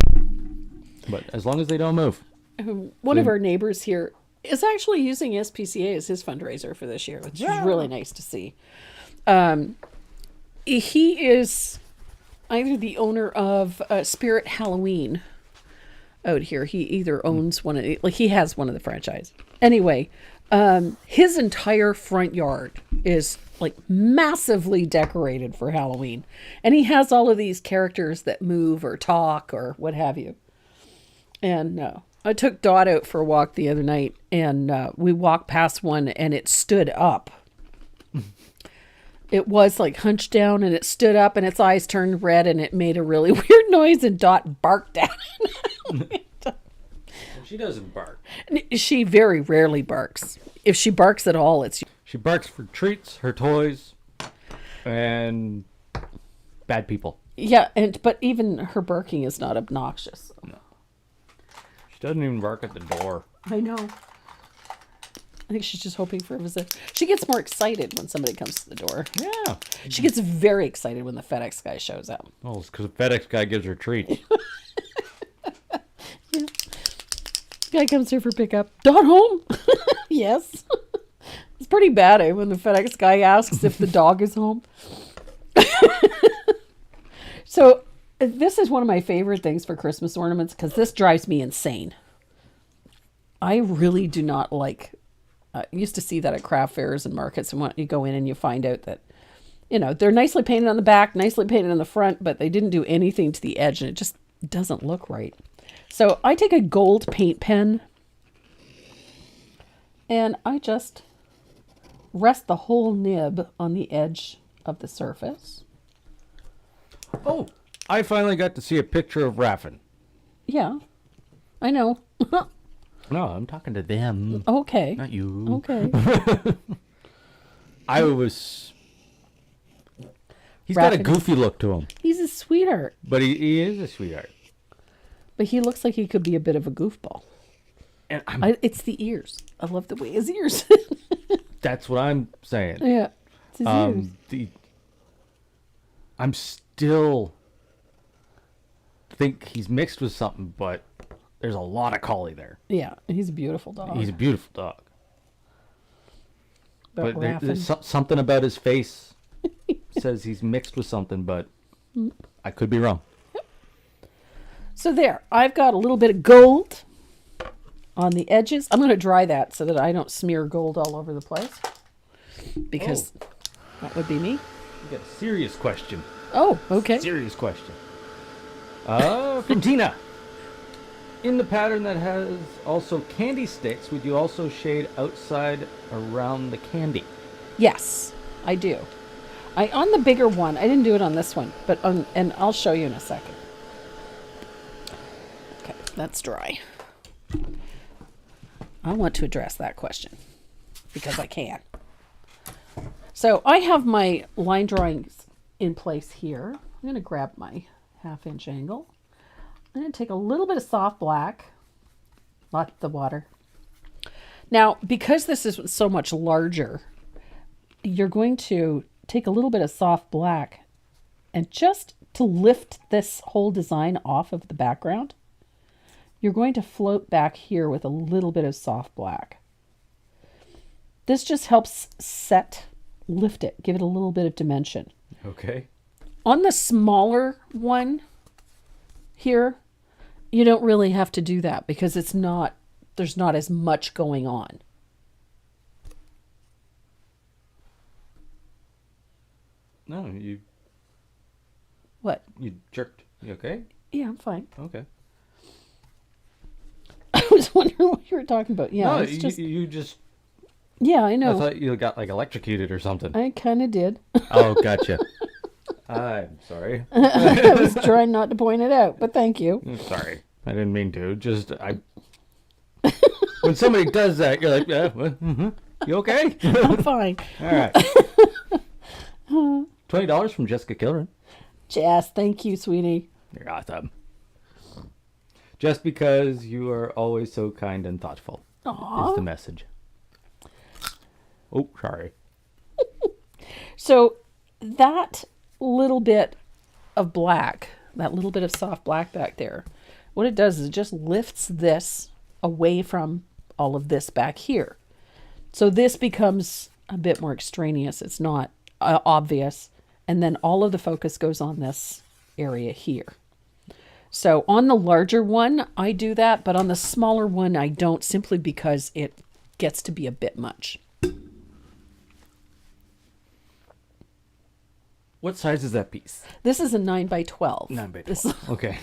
But as long as they don't move. One of our neighbors here is actually using SPCA as his fundraiser for this year, which is really nice to see. He is either the owner of Spirit Halloween out here. He either owns one of the, like he has one of the franchise. Anyway, his entire front yard is like massively decorated for Halloween. And he has all of these characters that move or talk or what have you. And I took Dot out for a walk the other night, and we walked past one, and it stood up. It was like hunched down, and it stood up, and its eyes turned red, and it made a really weird noise, and Dot barked at it. She doesn't bark. She very rarely barks. If she barks at all, it's... She barks for treats, her toys, and bad people. Yeah, but even her barking is not obnoxious. No. She doesn't even bark at the door. I know. I think she's just hoping for a visit. She gets more excited when somebody comes to the door. Yeah. She gets very excited when the FedEx guy shows up. Oh, it's because the FedEx guy gives her treats. Yeah. Guy comes here for pickup. Dot home? Yes. It's pretty bad when the FedEx guy asks if the dog is home. So this is one of my favorite things for Christmas ornaments because this drives me insane. I really do not like... I used to see that at craft fairs and markets, and when you go in and you find out that, you know, they're nicely painted on the back, nicely painted on the front, but they didn't do anything to the edge, and it just doesn't look right. So I take a gold paint pen, and I just rest the whole nib on the edge of the surface. Oh, I finally got to see a picture of Raffin. Yeah, I know. No, I'm talking to them. Okay. Not you. Okay. I was... He's got a Raffin. goofy look to him. He's a sweetheart, But he is a sweetheart. but he looks like he could be a bit of a goofball. And It's the ears. I love the way his ears. that's what I'm saying. Yeah. It's his ears. I'm still think he's mixed with something, but there's a lot of collie there. Yeah, he's a beautiful dog. He's a beautiful dog. But Raffin. there's something about his face says he's mixed with something, but I could be wrong. So there, I've got a little bit of gold on the edges. I'm going to dry that so that I don't smear gold all over the place. Because that would be me. You got a serious question. Oh, okay. Serious question. From Tina. In the pattern that has also candy sticks, would you also shade outside around the candy? Yes, I do. On the bigger one, I didn't do it on this one, but and I'll show you in a second. Okay, that's dry. I want to address that question because I can. So I have my line drawings in place here. I'm going to grab my 1/2 inch angle. I'm going to take a little bit of soft black, not the water. Now, because this is so much larger, you're going to take a little bit of soft black and just to lift this whole design off of the background, you're going to float back here with a little bit of soft black. This just helps lift it, give it a little bit of dimension. Okay. On the smaller one here, You don't really have to do that because there's not as much going on. No, you What? jerked. You okay? Yeah, I'm fine. Okay. I was wondering what you were talking about. Yeah, No, it's just. you just. Yeah, I I know. thought you got like electrocuted or something. I kind of did. Oh, gotcha. I'm sorry. I was trying not to point it out, but thank you. Sorry, I didn't mean to. Just I. When somebody does that, you're like, yeah, what? You okay? I'm fine. All right. $20 from Jessica Kilren. Jess, thank you, sweetie. You're awesome. Just because you are always so kind and thoughtful is the message. Oh, sorry. So that little bit of black, that little bit of soft black back there, what it does is it just lifts this away from all of this back here. So this becomes a bit more extraneous. It's not obvious. And then all of the focus goes on this area here. So on the larger one, I do that, but on the smaller one, I don't, simply because it gets to be a bit much. What size is that piece? This is a 9 by 12. 9 by 12. This, Okay.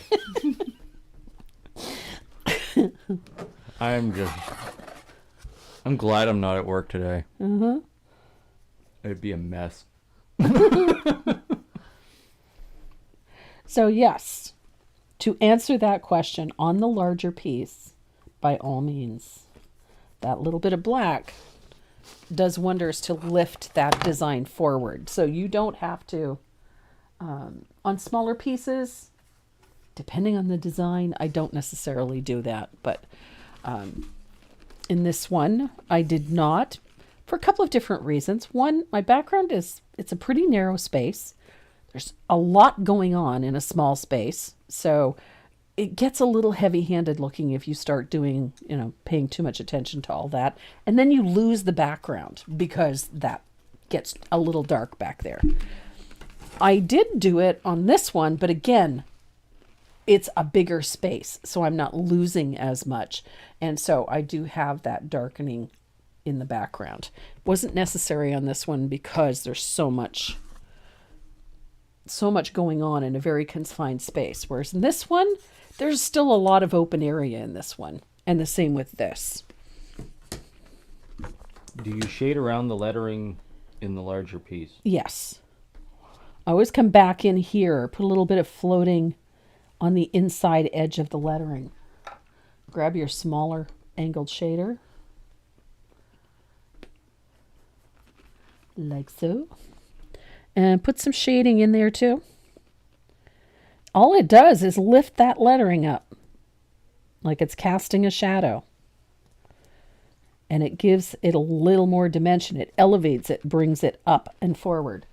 I'm glad I'm not at work today. uh-huh. It'd be a mess. So yes, to answer that question on the larger piece, by all means, that little bit of black does wonders to lift that design forward. So you don't have to, on smaller pieces, depending on the design, I don't necessarily do that. But in this one, I did not, for a couple of different reasons. One, my background it's a pretty narrow space. There's a lot going on in a small space. So it gets a little heavy-handed looking if you start doing, paying too much attention to all that. And then you lose the background because that gets a little dark back there. I did do it on this one, but again, it's a bigger space, so I'm not losing as much. And so I do have that darkening in the background. Wasn't necessary on this one because there's so much going on in a very confined space. Whereas in this one, there's still a lot of open area in this one. And the same with this. Do you shade around the lettering in the larger piece? Yes. I always come back in here, put a little bit of floating on the inside edge of the lettering. Grab your smaller angled shader. Like so. And put some shading in there too. All it does is lift that lettering up, like it's casting a shadow. And it gives it a little more dimension. It elevates it, brings it up and forward.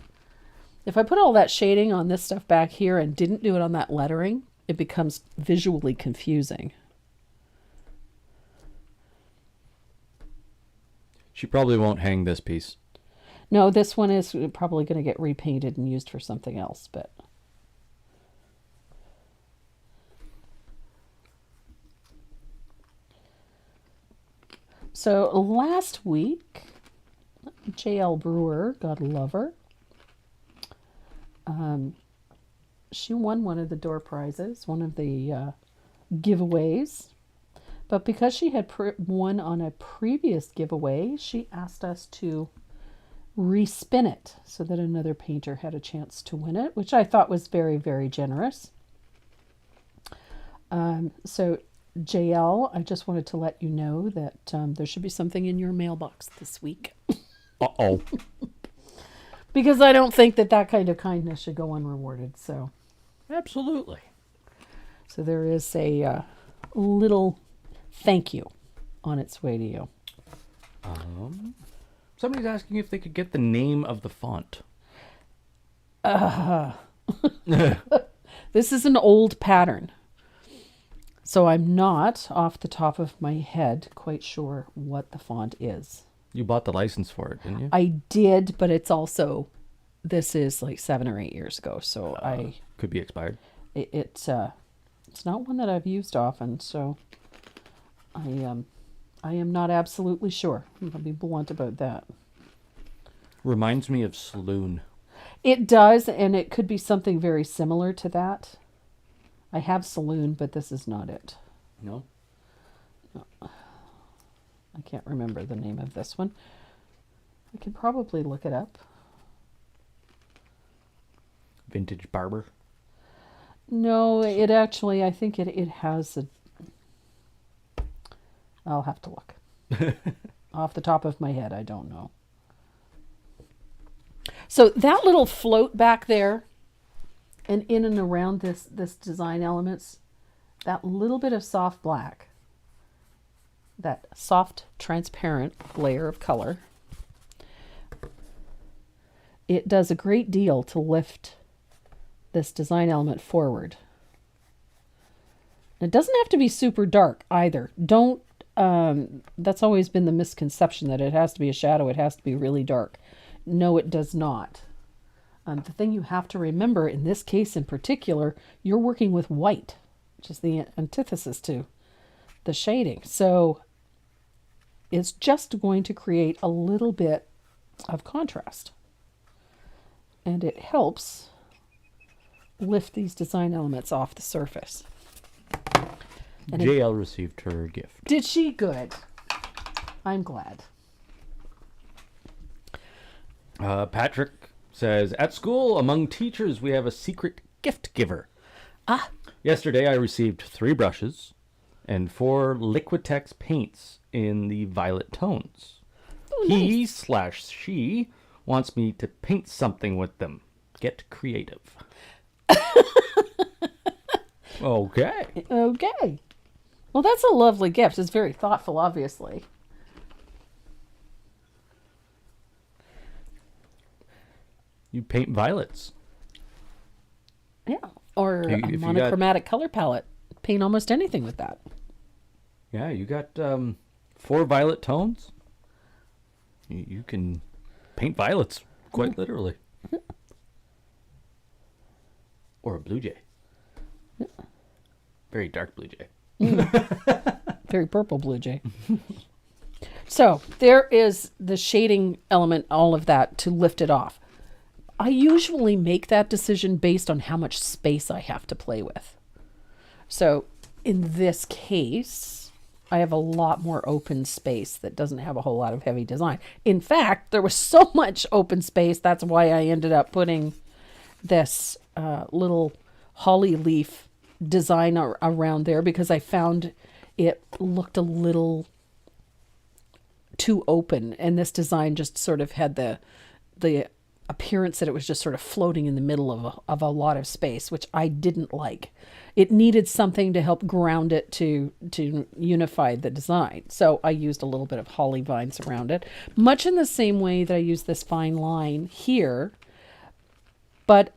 If I put all that shading on this stuff back here and didn't do it on that lettering, it becomes visually confusing. She probably won't hang this piece. No, this one is probably going to get repainted and used for something else, but... So last week, J.L. Brewer, God love her, she won one of the door prizes, one of the giveaways. But because she had won on a previous giveaway, she asked us to respin it so that another painter had a chance to win it, which I thought was very, very generous. So JL, I just wanted to let you know that there should be something in your mailbox this week. Uh-oh. Because I don't think that kind of kindness should go unrewarded. So, Absolutely. So there is a little thank you on its way to you. Somebody's asking if they could get the name of the font. This is an old pattern. So I'm not, off the top of my head, quite sure what the font is. You bought the license for it, didn't you? I did, but it's also, this is like 7 or 8 years ago. So Could be expired. It It's not one that I've used often, so I am not absolutely sure. I'll be blunt about that. Reminds me of Saloon. It does, and it could be something very similar to that. I have Saloon, but this is not it. No? I can't remember the name of this one. I can probably look it up. Vintage Barber. No, it actually, I think it has a... I'll have to look. Off the top of my head, I don't know. So that little float back there and in and around this design elements, that little bit of soft black, that soft transparent layer of color, it does a great deal to lift this design element forward. It doesn't have to be super dark either. Don't, that's always been the misconception that it has to be a shadow, it has to be really dark. No, it does not. The thing you have to remember in this case in particular, you're working with white, which is the antithesis to the shading. So it's just going to create a little bit of contrast. And it helps lift these design elements off the surface. And JL received her gift. did she? Good. I'm glad. Patrick says, at school, among teachers, we have a secret gift giver. Ah. Yesterday, I received 3 brushes and 4 Liquitex paints in the violet tones. Oh, nice. He/she wants me to paint something with them. Get creative. Okay. Okay. Well, that's a lovely gift. It's very thoughtful, obviously. You paint violets. Yeah. Or If a you got- monochromatic color palette. Paint almost anything with that. Yeah, you got 4 violet tones. You can paint violets, quite literally. Or a blue jay. Very dark blue jay. Very purple blue jay. So there is the shading element, all of that to lift it off. I usually make that decision based on how much space I have to play with. So in this case, I have a lot more open space that doesn't have a whole lot of heavy design. In fact, there was so much open space. That's why I ended up putting this little holly leaf design around there, because I found it looked a little too open, and this design just sort of had the appearance that it was just sort of floating in the middle of a lot of space, which I didn't like. It needed something to help ground it to unify the design. So I used a little bit of holly vines around it, much in the same way that I use this fine line here. But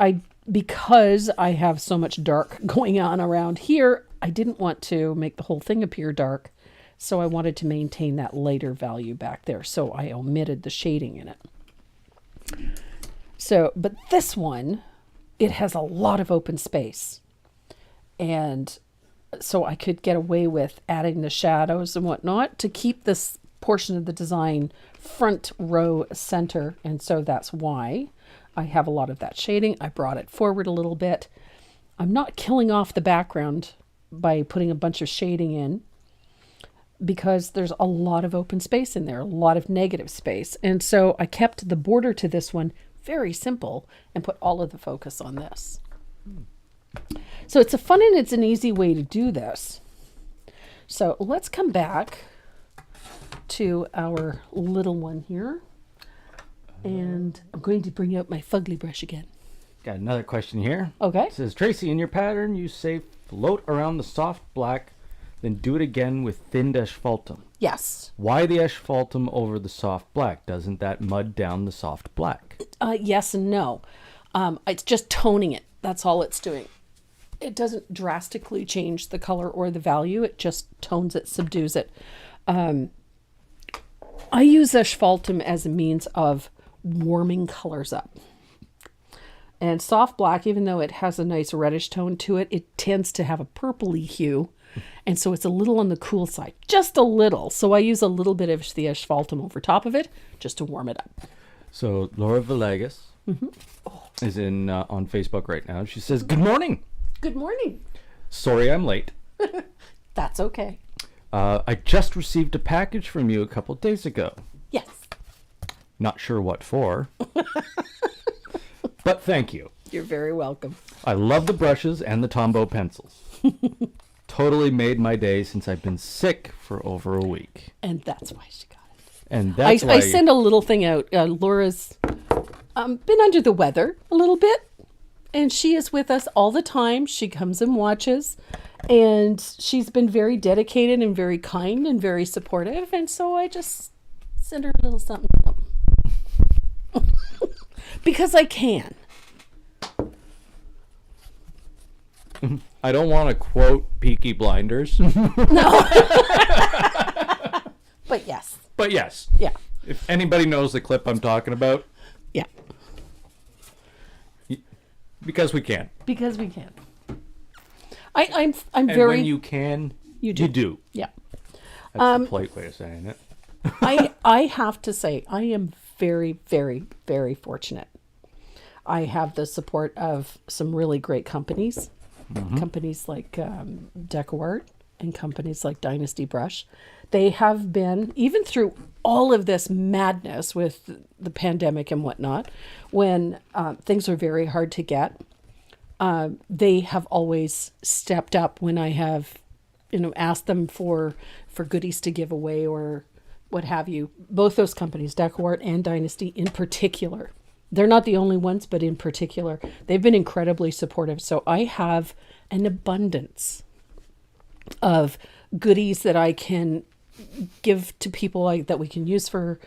because I have so much dark going on around here, I didn't want to make the whole thing appear dark. So I wanted to maintain that lighter value back there. So I omitted the shading in it. So, but this one, it has a lot of open space. And so I could get away with adding the shadows and whatnot to keep this portion of the design front row center. And so that's why I have a lot of that shading. I brought it forward a little bit. I'm not killing off the background by putting a bunch of shading in, because there's a lot of open space in there, a lot of negative space. And so I kept the border to this one very simple and put all of the focus on this. So it's a fun and it's an easy way to do this. So let's come back to our little one here. And I'm going to bring out my fugly brush again. Got another question here. Okay. It says, Tracy, in your pattern, you say float around the soft black, then do it again with thinned asphaltum. Yes. Why the asphaltum over the soft black? Doesn't that mud down the soft black? Yes and no. It's just toning it. That's all it's doing. It doesn't drastically change the color or the value. It just tones it, subdues it. I use asphaltum as a means of warming colors up. And soft black, even though it has a nice reddish tone to it, it tends to have a purpley hue. And so it's a little on the cool side, just a little. So I use a little bit of the asphaltum over top of it just to warm it up. So Laura Villegas is in on Facebook right now. She says, "Good morning. Good morning. Sorry I'm late. That's okay. I just received a package from you a couple days ago. Yes. Not sure what for, but thank you. You're very welcome. I love the brushes and the Tombow pencils. Totally made my day since I've been sick for over a week." And that's why she got it. And that's why I send a little thing out. Laura's been under the weather a little bit, and she is with us all the time. She comes and watches, and she's been very dedicated and very kind and very supportive. And so I just send her a little something, because I can. I don't want to quote Peaky Blinders, No. But yes. but yes, Yeah. if anybody knows the clip I'm talking about, Yeah. because we can. Because we can. I'm And very. when you can, You do. you do. Yeah. That's the polite way of saying it. I have to say, I am very, very, very fortunate. I have the support of some really great companies, companies like DecoArt and companies like Dynasty Brush. They have been, even through all of this madness with the pandemic and whatnot, when things are very hard to get, they have always stepped up when I have, asked them for goodies to give away or what have you. Both those companies, DecoArt and Dynasty in particular, they're not the only ones, but in particular, they've been incredibly supportive. So I have an abundance of goodies that I can give to people that we can use for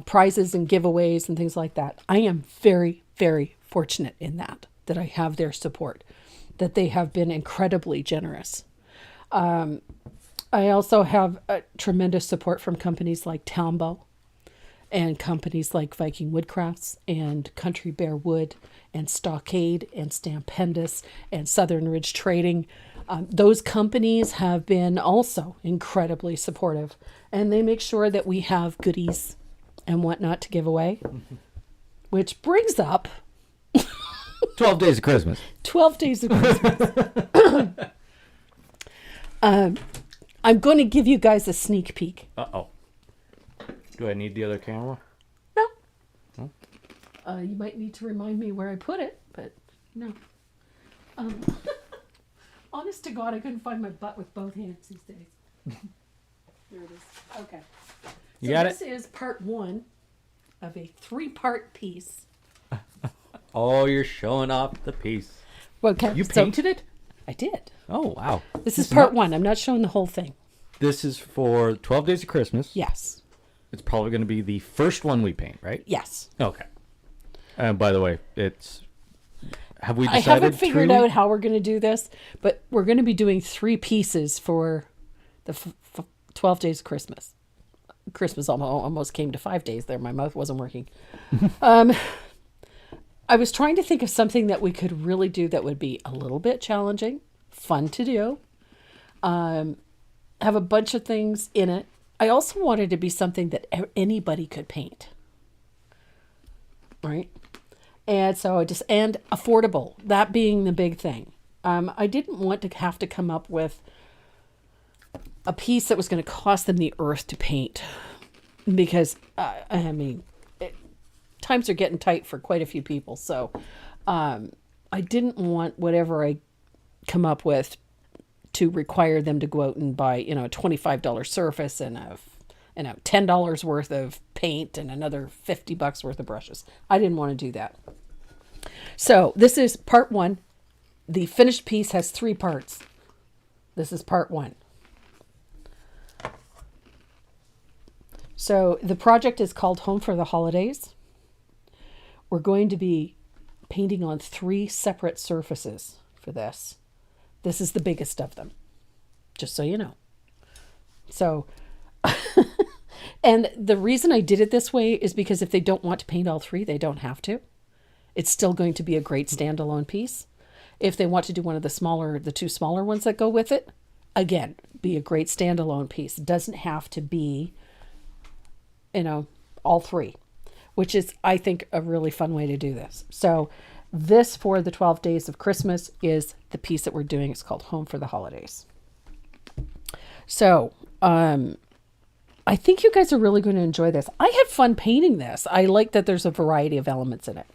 prizes and giveaways and things like that. I am very, very fortunate in that I have their support, that they have been incredibly generous. I also have tremendous support from companies like Tombow and companies like Viking Woodcrafts and Country Bear Wood and Stockade and Stampendous and Southern Ridge Trading. Those companies have been also incredibly supportive, and they make sure that we have goodies and whatnot to give away, which brings up 12 Days of Christmas. 12 Days of Christmas. I'm going to give you guys a sneak peek. Uh-oh. Do I need the other camera? No. No? You might need to remind me where I put it, but no. Honest to God, I couldn't find my butt with both hands these days. There it is. Okay. You got this is part one of a 3-part piece. Oh, you're showing off the piece. Okay. You painted it? I did. Oh, wow. This is part one. I'm not showing the whole thing. This is for 12 Days of Christmas. Yes. It's probably going to be the first one we paint, right? Yes. Okay. And by the way, have we I decided? haven't figured out how we're going to do this, but we're going to be doing 3 pieces for the 12 Days of Christmas. Christmas almost came to 5 days there. My mouth wasn't working. I was trying to think of something that we could really do that would be a little bit challenging, fun to do, have a bunch of things in it. I also wanted to be something that anybody could paint. Right? And so and affordable, that being the big thing. I didn't want to have to come up with a piece that was going to cost them the earth to paint, because times are getting tight for quite a few people. So I didn't want whatever I come up with to require them to go out and buy, a $25 surface and a $10 worth of paint and another $50 worth of brushes. I didn't want to do that. So this is part one. The finished piece has 3 parts. This is part one. So the project is called Home for the Holidays. We're going to be painting on 3 separate surfaces for this. This is the biggest of them, just so you know. So, and the reason I did it this way is because if they don't want to paint all 3, they don't have to. it's still going to be a great standalone piece. If they want to do one of the two smaller ones that go with it, again, be a great standalone piece. It doesn't have to be, all three, which is, I think, a really fun way to do this. So this, for the 12 Days of Christmas, is the piece that we're doing. It's called Home for the Holidays. So I think you guys are really going to enjoy this. I had fun painting this. I like that there's a variety of elements in it.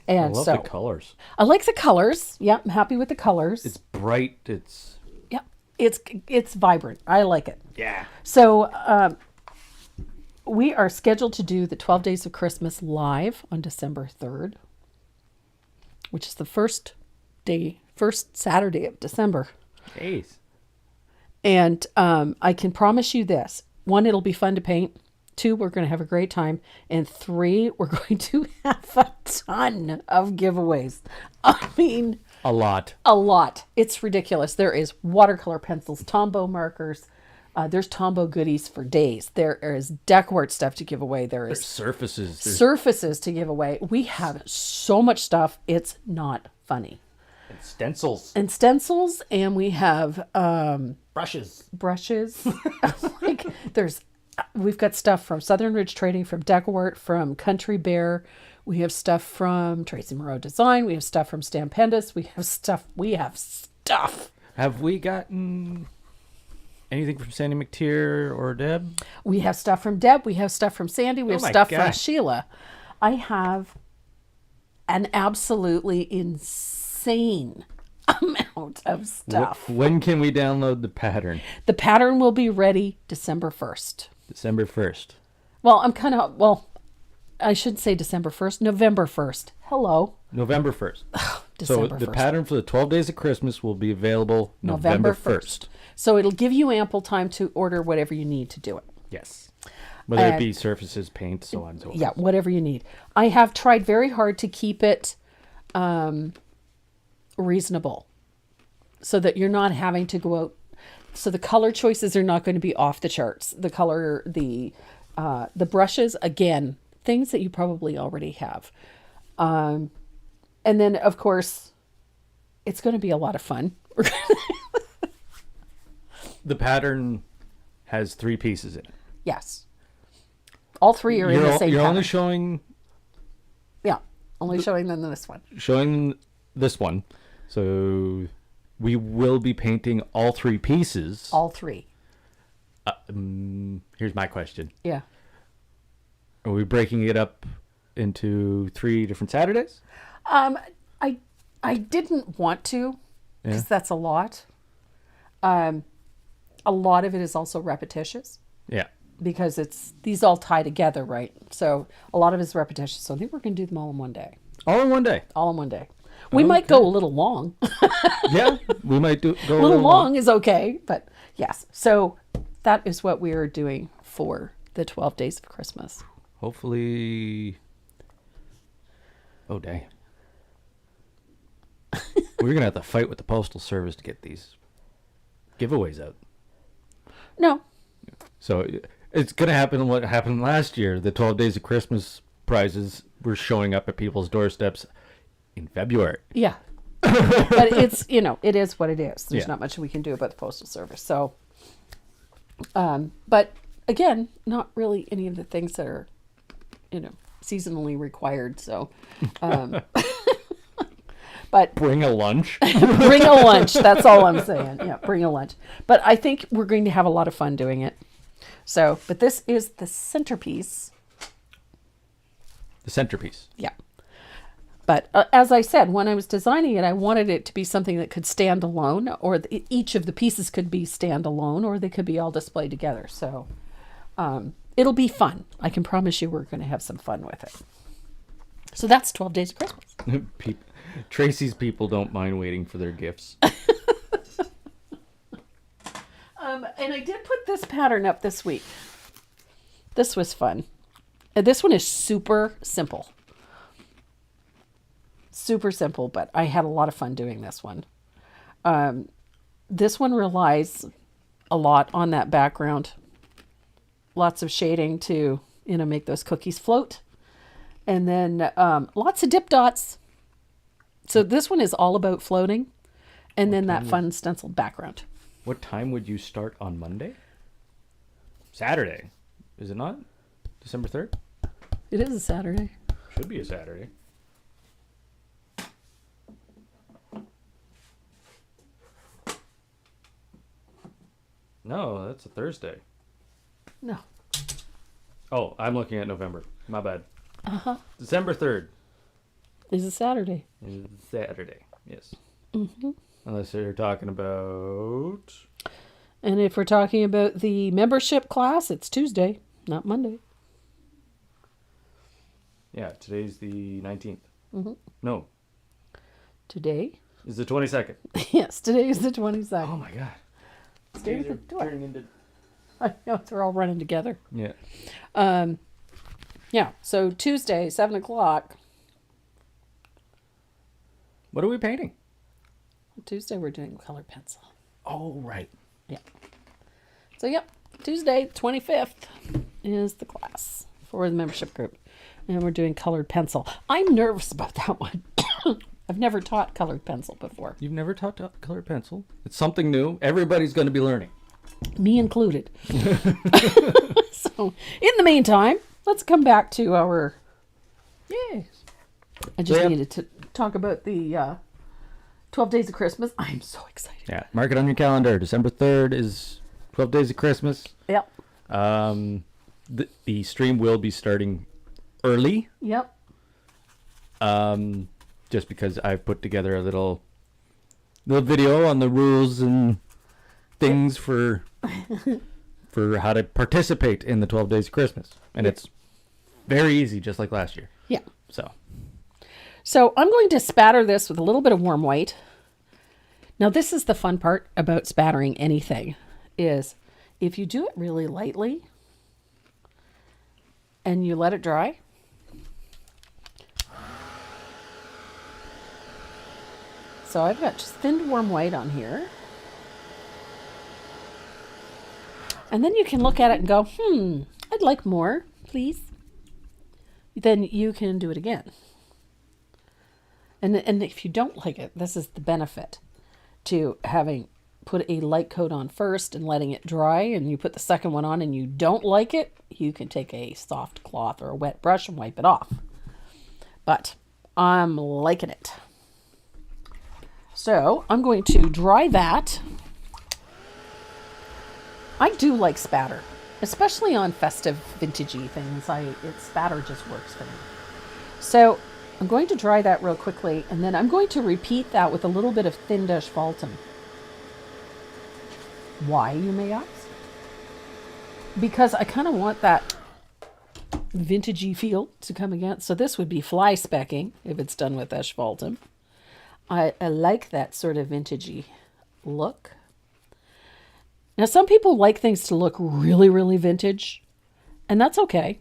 And I love the colors. I like the colors. Yeah, I'm happy with the colors. It's bright. It's vibrant. I like it. Yeah. So we are scheduled to do the 12 Days of Christmas live on December 3rd, which is the first Saturday of December. Jeez. And I can promise you this. 1, it'll be fun to paint. 2, we're going to have a great time. And 3, we're going to have a ton of giveaways. I mean, a lot. It's ridiculous. There is watercolor pencils, Tombow markers. There's Tombow goodies for days. There is Deckwart stuff to give away. There's surfaces to give away. We have so much stuff. It's not funny. And stencils. And we have brushes. We've got stuff from Southern Ridge Trading, from Deckwart, from Country Bear. We have stuff from Tracy Moreau Design. We have stuff from Stampendous. We have stuff. Have we gotten anything from Sandy McTeer or Deb? We have stuff from Deb. We have stuff from Sandy. We have stuff from Sheila. I have an absolutely insane amount of stuff. When can we download the pattern? The pattern will be ready December 1st. December 1st. Well, I should say December 1st. November 1st. Hello. November 1st. December so the 1st. pattern for the 12 Days of Christmas will be available November 1st. So it'll give you ample time to order whatever you need to do it. Yes. Whether it be surfaces, paint, so on and so forth. Yeah, whatever you need. I have tried very hard to keep it reasonable so that you're not having to go out. So the color choices are not going to be off the charts. The color, the brushes, again, things that you probably already have. And then, of course, it's going to be a lot of fun. The pattern has 3 pieces in it. Yes. All 3 are in the same You're pattern. only showing... Yeah, only showing them this one. Showing this one. So we will be painting all 3 pieces. All 3. Here's my question. Yeah. Are we breaking it up into 3 different Saturdays? I didn't want to, because that's a lot. A lot of it is also repetitious. Yeah. Because these all tie together, right? So a lot of it is repetitious. So I think we're going to do them all in one day. All in one day? All in one day. We might go a little long. Yeah, we might go a little long is okay, but yes. So that is what we are doing for the 12 Days of Christmas. Hopefully... Oh, dang. We're going to have to fight with the Postal Service to get these giveaways out. No. So it's going to happen what happened last year. The 12 Days of Christmas prizes were showing up at people's doorsteps in February. Yeah. But it's, it is what it is. There's Yeah. not much we can do about the Postal Service. So, but again, not really any of the things that are, seasonally required. So, but Bring a lunch. bring a lunch. That's all I'm saying. Yeah, bring a lunch. But I think we're going to have a lot of fun doing it. So, but this is the centerpiece. The centerpiece. Yeah. But as I said, when I was designing it, I wanted it to be something that could stand alone, or each of the pieces could be standalone, or they could be all displayed together. So it'll be fun. I can promise you we're going to have some fun with it. So that's 12 Days of Christmas. Tracy's people don't mind waiting for their gifts. And I did put this pattern up this week. This was fun. And this one is super simple. Super simple, but I had a lot of fun doing this one. This one relies a lot on that background. Lots of shading to, make those cookies float. And then lots of dip dots. So this one is all about floating, and then that fun stenciled background. What time would you start on Monday? Saturday, is it not? December 3rd? It is a Saturday. Should be a Saturday. No, that's a Thursday. No. Oh, I'm looking at November. My bad. Uh-huh. December 3rd It's a Saturday. is Saturday. Yes. Mm-hmm. Unless you're talking about... And if we're talking about the membership class, it's Tuesday, not Monday. Yeah, today's the 19th. Mm-hmm. No, Today? it's the 22nd. Yes, today is the 22nd. Oh my god. Stay with the Days are door. turning into... I know, they're all running together. Yeah. Yeah, so Tuesday, 7 o'clock. What are we painting? Tuesday, we're doing colored pencil. Oh, right. Yeah. So, yep, Tuesday, 25th is the class for the membership group. And we're doing colored pencil. I'm nervous about that one. I've never taught colored pencil before. You've never taught colored pencil? It's something new. Everybody's going to be learning. Me included. So, in the meantime, let's come back to our... Yes. I just needed to talk about the 12 Days of Christmas. I'm so excited. Yeah, mark it on your calendar. December 3rd is 12 Days of Christmas. Yep. The stream will be starting early. Yep. Just because I've put together a little video on the rules and things for how to participate in the 12 Days of Christmas. And it's very easy, just like last year. Yeah. So I'm going to spatter this with a little bit of warm white. Now, this is the fun part about spattering anything, is if you do it really lightly and you let it dry, so I've got just thinned warm white on here. And then you can look at it and go, I'd like more, please. Then you can do it again. And if you don't like it, this is the benefit to having put a light coat on first and letting it dry, and you put the second one on and you don't like it, you can take a soft cloth or a wet brush and wipe it off. But I'm liking it. So I'm going to dry that. I do like spatter, especially on festive vintagey things. Spatter just works for me. So I'm going to dry that real quickly, and then I'm going to repeat that with a little bit of thin asphaltum. Why, you may ask? Because I kind of want that vintagey feel to come again. So this would be fly specking if it's done with asphaltum. I like that sort of vintagey look. Now, some people like things to look really, really vintage, and that's okay.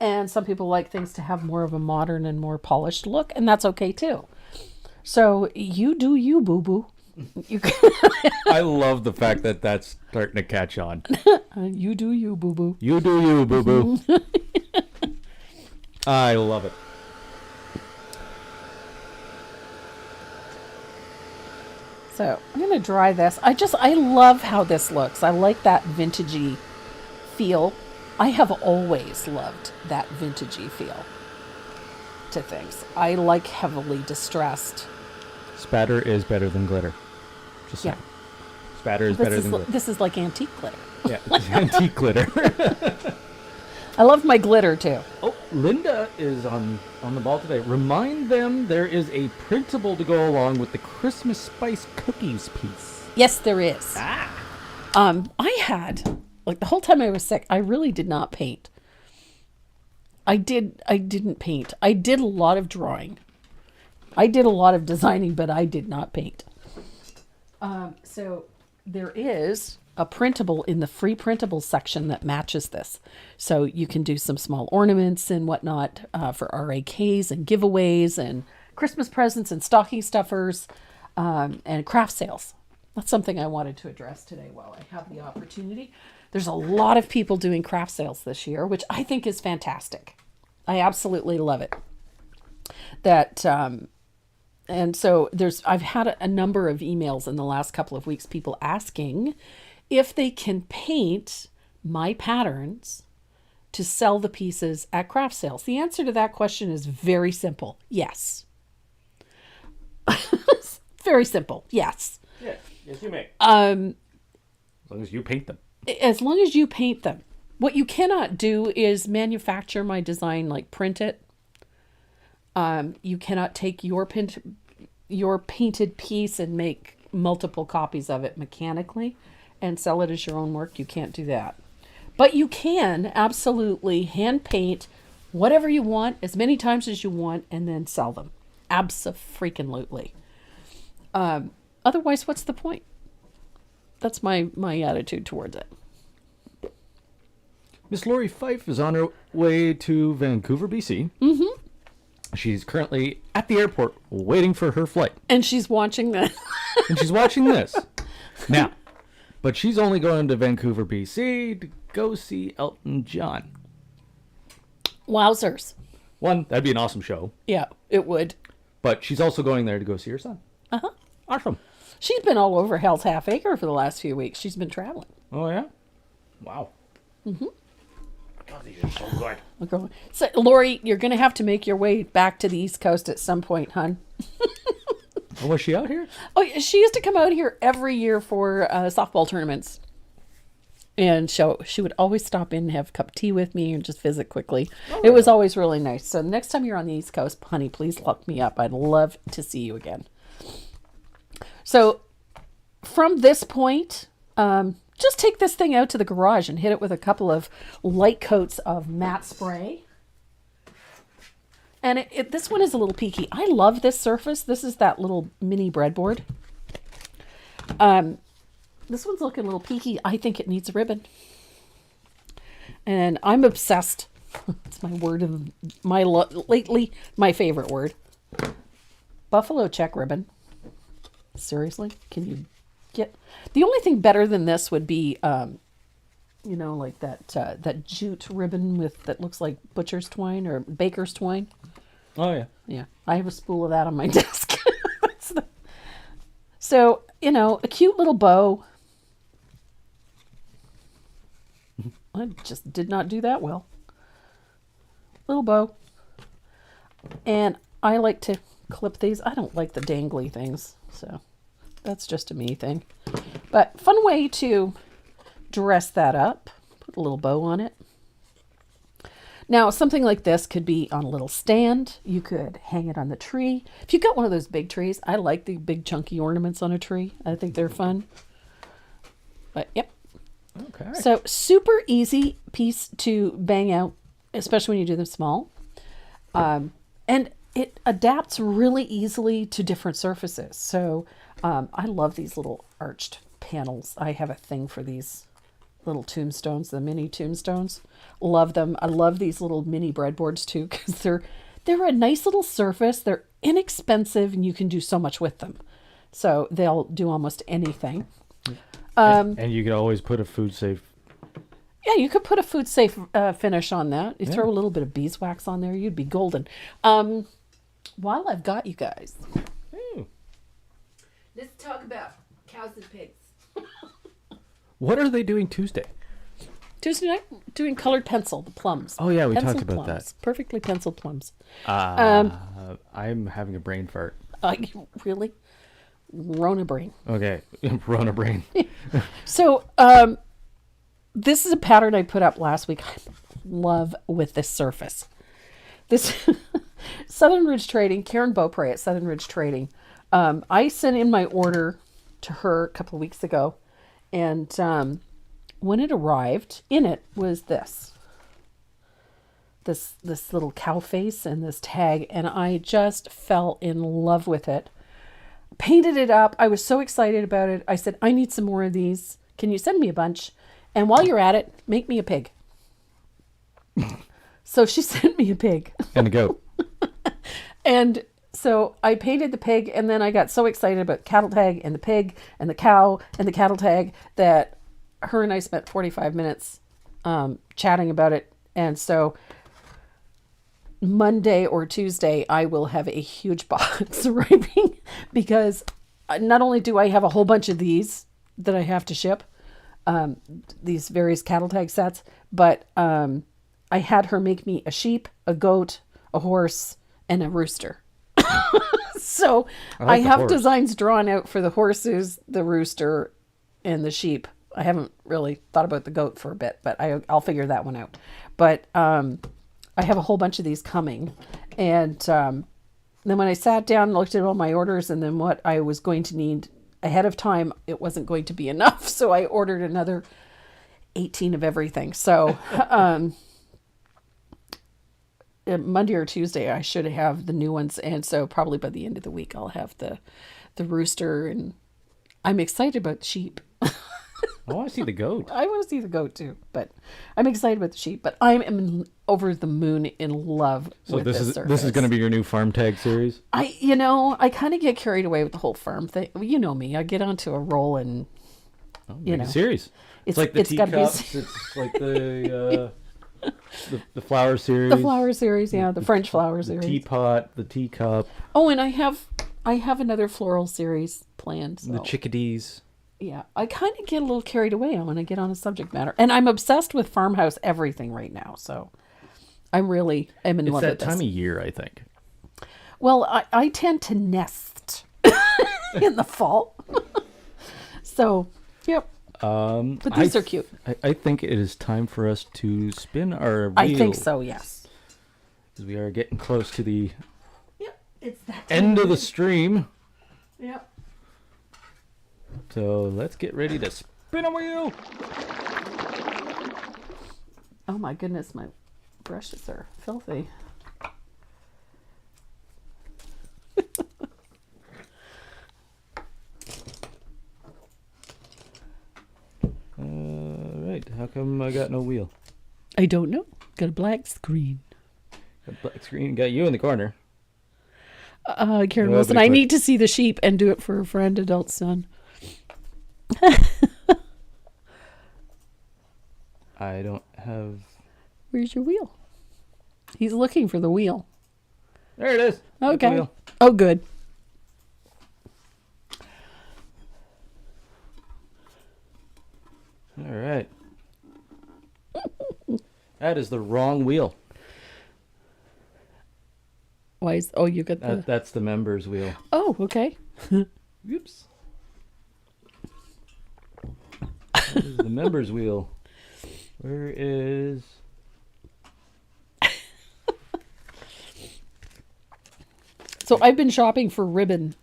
And some people like things to have more of a modern and more polished look, and that's okay too. So you do you, boo-boo. You I love the fact that that's starting to catch on. You do you, boo-boo. You do you, boo-boo. I love it. So I'm going to dry this. I love how this looks. I like that vintagey feel. I have always loved that vintagey feel to things. I like heavily distressed. Spatter is better than glitter. Just saying. Spatter is better than glitter. This is like antique glitter. Yeah, it's antique glitter. I love my glitter too. Oh, Linda is on the ball today. Remind them there is a printable to go along with the Christmas spice cookies piece. Yes, there is. I had, like, the whole time I was sick, I really did not paint. I didn't paint. I did a lot of drawing. I did a lot of designing, but I did not paint. So there is a printable in the free printable section that matches this. So you can do some small ornaments and whatnot for RAKs and giveaways and Christmas presents and stocking stuffers and craft sales. That's something I wanted to address today while I have the opportunity. There's a lot of people doing craft sales this year, which I think is fantastic. I absolutely love it. That And so I've had a number of emails in the last couple of weeks, people asking if they can paint my patterns to sell the pieces at craft sales. The answer to that question is very simple. Yes. Very simple. Yes. Yes, you may. As long as you paint them. As long as you paint them. What you cannot do is manufacture my design, like print it. You cannot take your painted piece and make multiple copies of it mechanically and sell it as your own work. You can't do that. But you can absolutely hand paint whatever you want as many times as you want and then sell them. Abso-freaking-lutely. Otherwise, what's the point? That's my attitude towards it. Miss Lori Fife is on her way to Vancouver, BC. Mm-hmm. She's currently at the airport waiting for her flight. And she's watching this. And she's watching this. Now, but she's only going to Vancouver, BC to go see Elton John. Wowzers. One, that'd be an awesome show. Yeah, it would. But she's also going there to go see her son. Uh-huh. Awesome. She's been all over Hell's Half Acre for the last few weeks. She's been traveling. Oh, yeah? Wow. Mm-hmm. God, these are so good. So, Lori, you're going to have to make your way back to the East Coast at some point, hon. Oh, was she out here? Oh, she used to come out here every year for softball tournaments. And so she would always stop in and have a cup of tea with me and just visit quickly. Oh, it was always really nice. So next time you're on the East Coast, honey, please look me up. I'd love to see you again. So from this point, just take this thing out to the garage and hit it with a couple of light coats of matte spray. And this one is a little peaky. I love this surface. This is that little mini breadboard. This one's looking a little peaky. I think it needs a ribbon. And I'm obsessed. It's my word of lately my favorite word. Buffalo check ribbon. Seriously? Can you get... The only thing better than this would be, like that jute ribbon that looks like butcher's twine or baker's twine. Oh, yeah. Yeah. I have a spool of that on my desk. So, a cute little bow. I just did not do that well. Little bow. And I like to clip these. I don't like the dangly things, so that's just a me thing. But fun way to dress that up. Put a little bow on it. Now, something like this could be on a little stand. You could hang it on the tree. If you've got one of those big trees, I like the big chunky ornaments on a tree. I think they're fun. But, yep. Okay. So, super easy piece to bang out, especially when you do them small. And it adapts really easily to different surfaces. So, I love these little arched panels. I have a thing for these little tombstones, the mini tombstones. Love them. I love these little mini breadboards too, because they're a nice little surface. They're inexpensive and you can do so much with them. So they'll do almost anything. And you could always put a food safe. Yeah, you could put a food safe finish on that. You throw a little bit of beeswax on there, you'd be golden. While I've got you guys, let's talk about cows and pigs. What are they doing Tuesday? Tuesday night, doing colored pencil, the plums. Oh, yeah, we talked Penciled about plums, that. Perfectly penciled plums. I'm having a brain fart. Really? Rona brain. Okay, Rona brain. So, this is a pattern I put up last week. I love with this surface. This Southern Ridge Trading, Karen Beaupre at Southern Ridge Trading. I sent in my order to her a couple of weeks ago. And when it arrived, in it was this little cow face and this tag. And I just fell in love with it. Painted it up. I was so excited about it. I said, I need some more of these. Can you send me a bunch? And while you're at it, make me a pig. So she sent me a pig. And a goat. And so I painted the pig, and then I got so excited about cattle tag and the pig and the cow and the cattle tag that her and I spent 45 minutes chatting about it. And so Monday or Tuesday, I will have a huge box arriving because not only do I have a whole bunch of these that I have to ship, these various cattle tag sets, but I had her make me a sheep, a goat, a horse, and a rooster. So I the have horse. designs drawn out for the horses, the rooster, and the sheep. I haven't really thought about the goat for a bit, but I'll figure that one out. But I have a whole bunch of these coming. And then when I sat down and looked at all my orders and then what I was going to need ahead of time, it wasn't going to be enough. So I ordered another 18 of everything. So Monday or Tuesday, I should have the new ones. And so probably by the end of the week, I'll have the rooster. And I'm excited about the sheep. I want to see the goat. I want to see the goat too, but I'm excited about the sheep. But I'm over the moon in love with this service. This is going to be your new farm tag series. I kind of get carried away with the whole farm thing. You know me. I get onto a roll and Make it series. It's like the teacups. It's like the flower series. The flower series, yeah, the French flower series. The teapot, the teacup. Oh, and I have another floral series planned. So. The chickadees. Yeah, I kind of get a little carried away when I get on a subject matter. And I'm obsessed with farmhouse everything right now. So I'm in love with this. It's that time of year, I think. Well, I tend to nest in the fall. So, yep. But these are cute. I think it is time for us to spin our wheel. I think so, yes. Because we are getting close to the it's that end of the stream. Yep. So let's get ready to spin a wheel. Oh my goodness, my brushes are filthy. Right. How come I got no wheel? I don't know. Got a black screen. Got black screen. Got you in the corner. Karen Wilson, I need to see the sheep and do it for a friend, adult son. I don't have... Where's your wheel? He's looking for the wheel. There it is. Okay. Wheel. Oh, good. All right. That is the wrong wheel. Why is... Oh, you got the... That's the members wheel. Oh, okay. Oops. This is the members wheel. Where is... So I've been shopping for ribbon.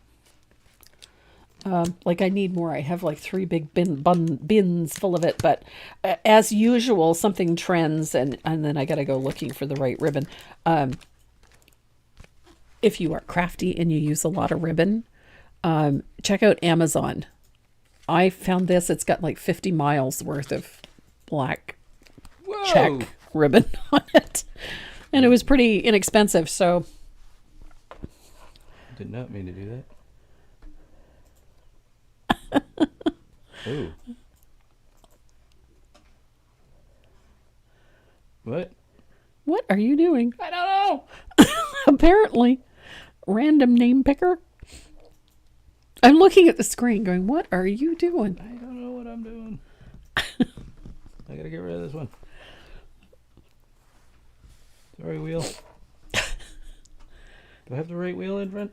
Like I need more. I have like 3 big bins full of it. But as usual, something trends and then I got to go looking for the right ribbon. If you are crafty and you use a lot of ribbon, check out Amazon. I found this. It's got like 50 miles worth of black check ribbon on it. And it was pretty inexpensive. So did not mean to do that. Ooh. What? What are you doing? I don't know. Apparently. Random name picker. I'm looking at the screen going, what are you doing? I don't know what I'm doing. I gotta get rid of this one. Sorry, wheel. Do I have the right wheel in front?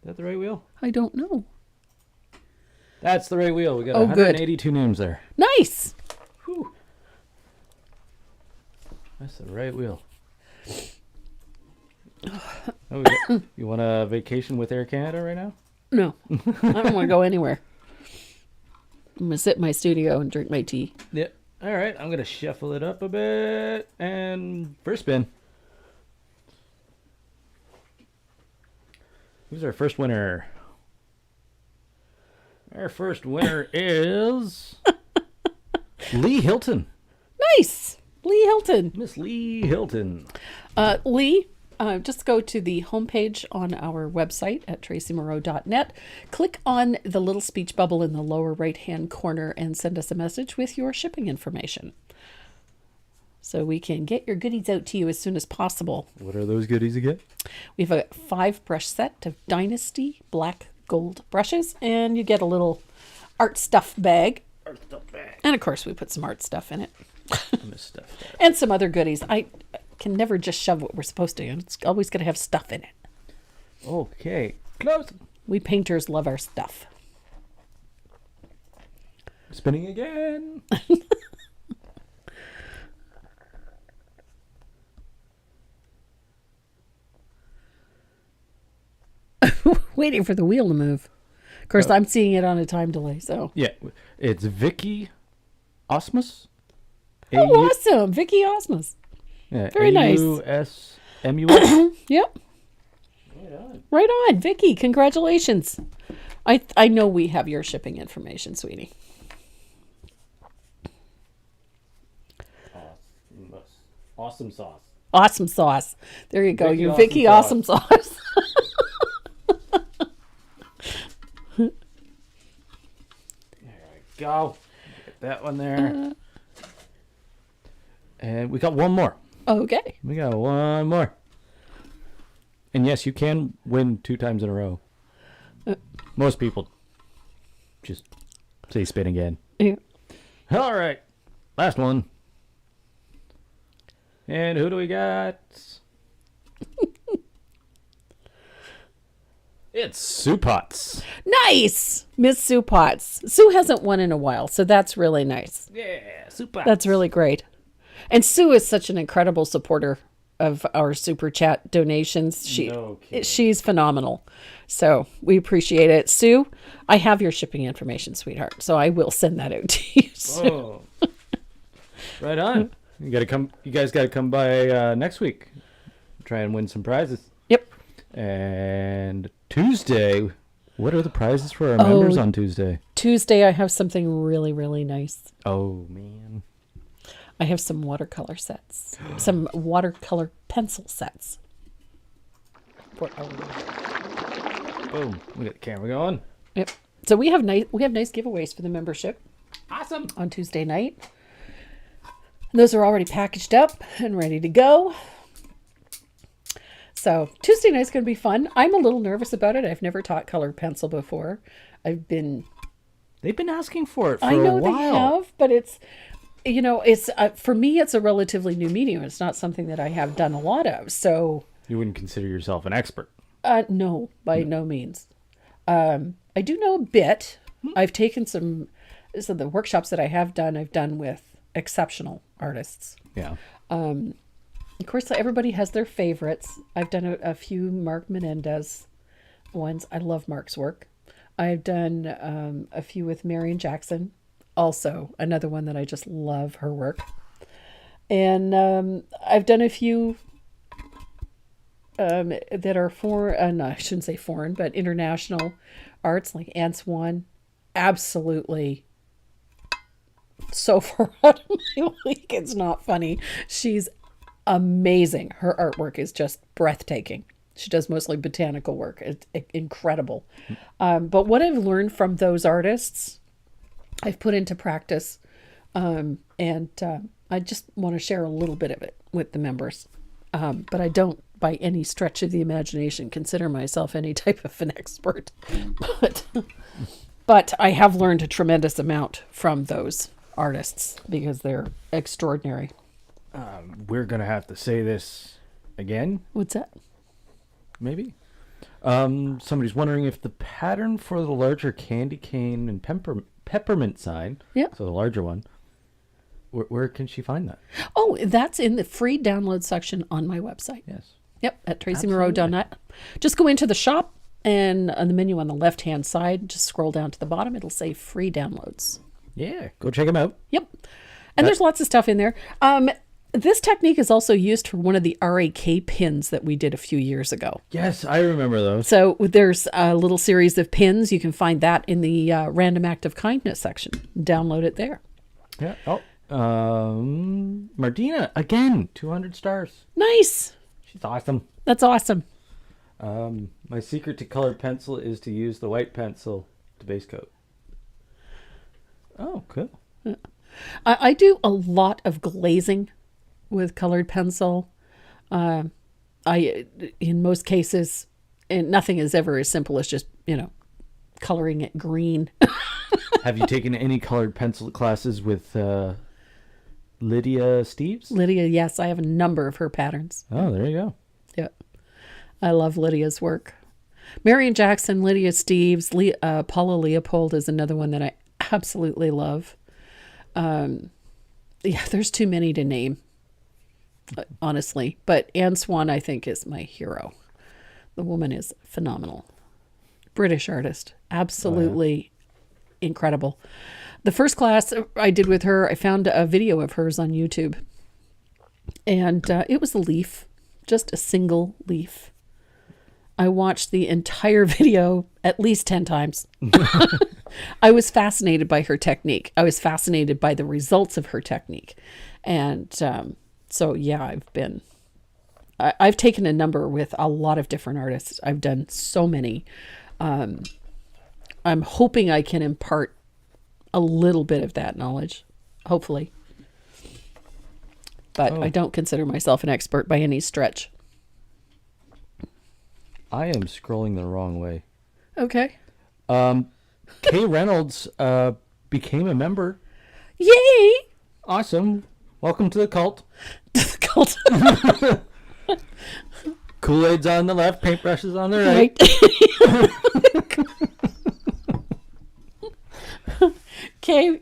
Is that the right wheel? I don't know. That's the right wheel. We got 182 names there. Nice. Whew. That's the right wheel. You want a vacation with Air Canada right now? No. I don't want to go anywhere. I'm going to sit in my studio and drink my tea. Yep. All right. I'm going to shuffle it up a bit. And first spin. Who's our first winner? Our first winner is Lee Hilton. Nice. Lee Hilton. Miss Lee Hilton. Lee, just go to the homepage on our website at tracymoreau.net. Click on the little speech bubble in the lower right-hand corner and send us a message with your shipping information. so we can get your goodies out to you as soon as possible. What are those goodies again? We have a 5-brush set of Dynasty black gold brushes, and you get a little art stuff bag. And of course, we put some art stuff in it. And some other goodies. I can never just shove what we're supposed to in. It's always going to have stuff in it. Okay, close. We painters love our stuff. Spinning again. Waiting for the wheel to move. Of course, I'm seeing it on a time delay, so. Yeah, it's Vicky Osmus. Oh, awesome. Vicky Osmus. Yeah, Very nice. AUSMUS. Yep. Right on. Vicky, congratulations. I know we have your shipping information, sweetie. Awesome sauce. Awesome sauce. There you go. Vicky Your Awesome Vicky Sauce. Awesome Sauce. Go. Get that one there. And we got one more. Okay. We got one more. And yes, you can win 2 times in a row. Most people just say spin again. Yeah. All right. Last one. And who do we got? It's Sue Potts. Nice. Miss Sue Potts. Sue hasn't won in a while, so that's really nice. Yeah, Sue Potts. That's really great. And Sue is such an incredible supporter of our super chat donations. No kidding. She's phenomenal. So we appreciate it. Sue, I have your shipping information, sweetheart. So I will send that out to you soon. Oh. Right on. You guys gotta come by next week. Try and win some prizes. Yep. And Tuesday, what are the prizes for our members on Tuesday? Tuesday, I have something really, really nice. Oh man. I have some watercolor sets, some watercolor pencil sets. Boom. We got the camera going. Yep. So we have nice giveaways for the membership. Awesome. On Tuesday night. And those are already packaged up and ready to go. So Tuesday night's going to be fun. I'm a little nervous about it. I've never taught colored pencil before. They've been asking for it for I know a while. they have, but it's for me, it's a relatively new medium. It's not something that I have done a lot of. So You wouldn't consider yourself an expert. no, by no means. I do know a bit. I've taken some of the workshops that I have done. I've done with exceptional artists. Yeah. Of course, everybody has their favorites. I've done a few Mark Menendez ones. I love Mark's work. I've done a few with Marion Jackson. Also, another one that I just love her work. And I've done a few that are foreign, I shouldn't say foreign, but international arts, like Anne Swan. Absolutely so far out of my league. It's not funny. She's amazing. Her artwork is just breathtaking. She does mostly botanical work. It's incredible. But what I've learned from those artists, I've put into practice. And I just want to share a little bit of it with the members. But I don't, by any stretch of the imagination, consider myself any type of an expert. But I have learned a tremendous amount from those artists because they're extraordinary. We're going to have to say this again. What's that? Maybe. Somebody's wondering if the pattern for the larger candy cane and peppermint sign, Yeah. so the larger one, where can she find that? Oh, that's in the free download section on my website. Yes. Yep, at tracymonroe.net. Just go into the shop, and on the menu on the left-hand side, just scroll down to the bottom. It'll say free downloads. Yeah, go check them out. Yep. And there's lots of stuff in there. This technique is also used for one of the RAK pins that we did a few years ago. Yes, I remember those. So there's a little series of pins. You can find that in the random act of kindness section. Download it there. Yeah. Oh, Martina, again, 200 stars. Nice. She's awesome. That's awesome. My secret to colored pencil is to use the white pencil to base coat. Oh, cool. I do a lot of glazing with colored pencil. I, in most cases, and nothing is ever as simple as just, coloring it green. Have you taken any colored pencil classes with Lydia Steves? Lydia, yes, I have a number of her patterns. Oh, there you go. Yeah. I love Lydia's work. Marion Jackson, Lydia Steves, Paula Leopold is another one that I absolutely love. There's too many to name, honestly. But Anne Swan, I think, is my hero. The woman is phenomenal. British artist. Absolutely incredible. The first class I did with her, I found a video of hers on YouTube. And it was a leaf, just a single leaf. I watched the entire video at least 10 times. I was fascinated by her technique. I was fascinated by the results of her technique. And so, yeah, I've taken a number with a lot of different artists. I've done so many. I'm hoping I can impart a little bit of that knowledge, hopefully. But I don't consider myself an expert by any stretch. I am scrolling the wrong way. Okay. Kay Reynolds became a member. Yay! Awesome. Welcome to the cult. The cult. Kool-Aid's on the left, paintbrushes on the right. Okay,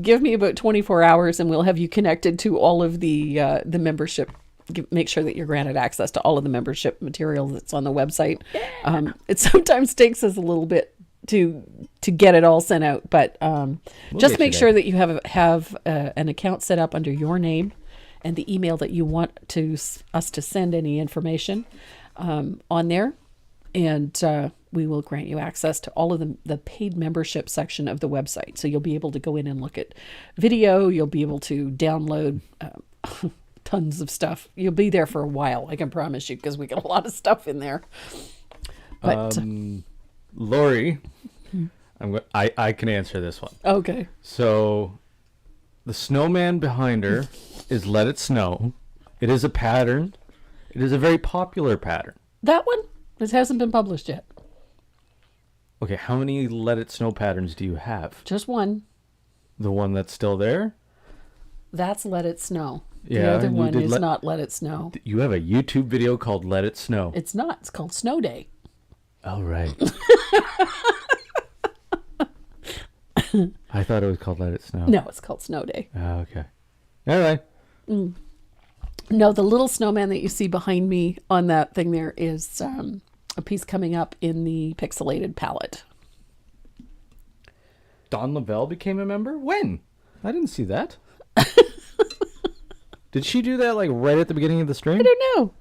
give me about 24 hours and we'll have you connected to all of the membership. Make sure that you're granted access to all of the membership material that's on the website. It sometimes takes us a little bit to get it all sent out, but just make sure that you have an account set up under your name and the email that you want us to send any information on there, and we will grant you access to all of the paid membership section of the website. So you'll be able to go in and look at video. You'll be able to download tons of stuff. You'll be there for a while, I can promise you, because we got a lot of stuff in there. But Lori, I can answer this one. Okay. So the snowman behind her is Let It Snow. It is a pattern. It is a very popular pattern. That one? It hasn't been published yet. Okay, how many Let It Snow patterns do you have? Just one. The one that's still there? That's Let It Snow. The Yeah, other you one did is not Let It Snow. You have a YouTube video called Let It Snow. It's not. It's called Snow Day. Oh, right. I thought it was called Let It Snow. No, it's called Snow Day. Oh, okay. All right. No, the little snowman that you see behind me on that thing there is a piece coming up in the pixelated palette. Dawn Lavelle became a member? When? I didn't see that. Did she do that like right at the beginning of the stream? I don't know.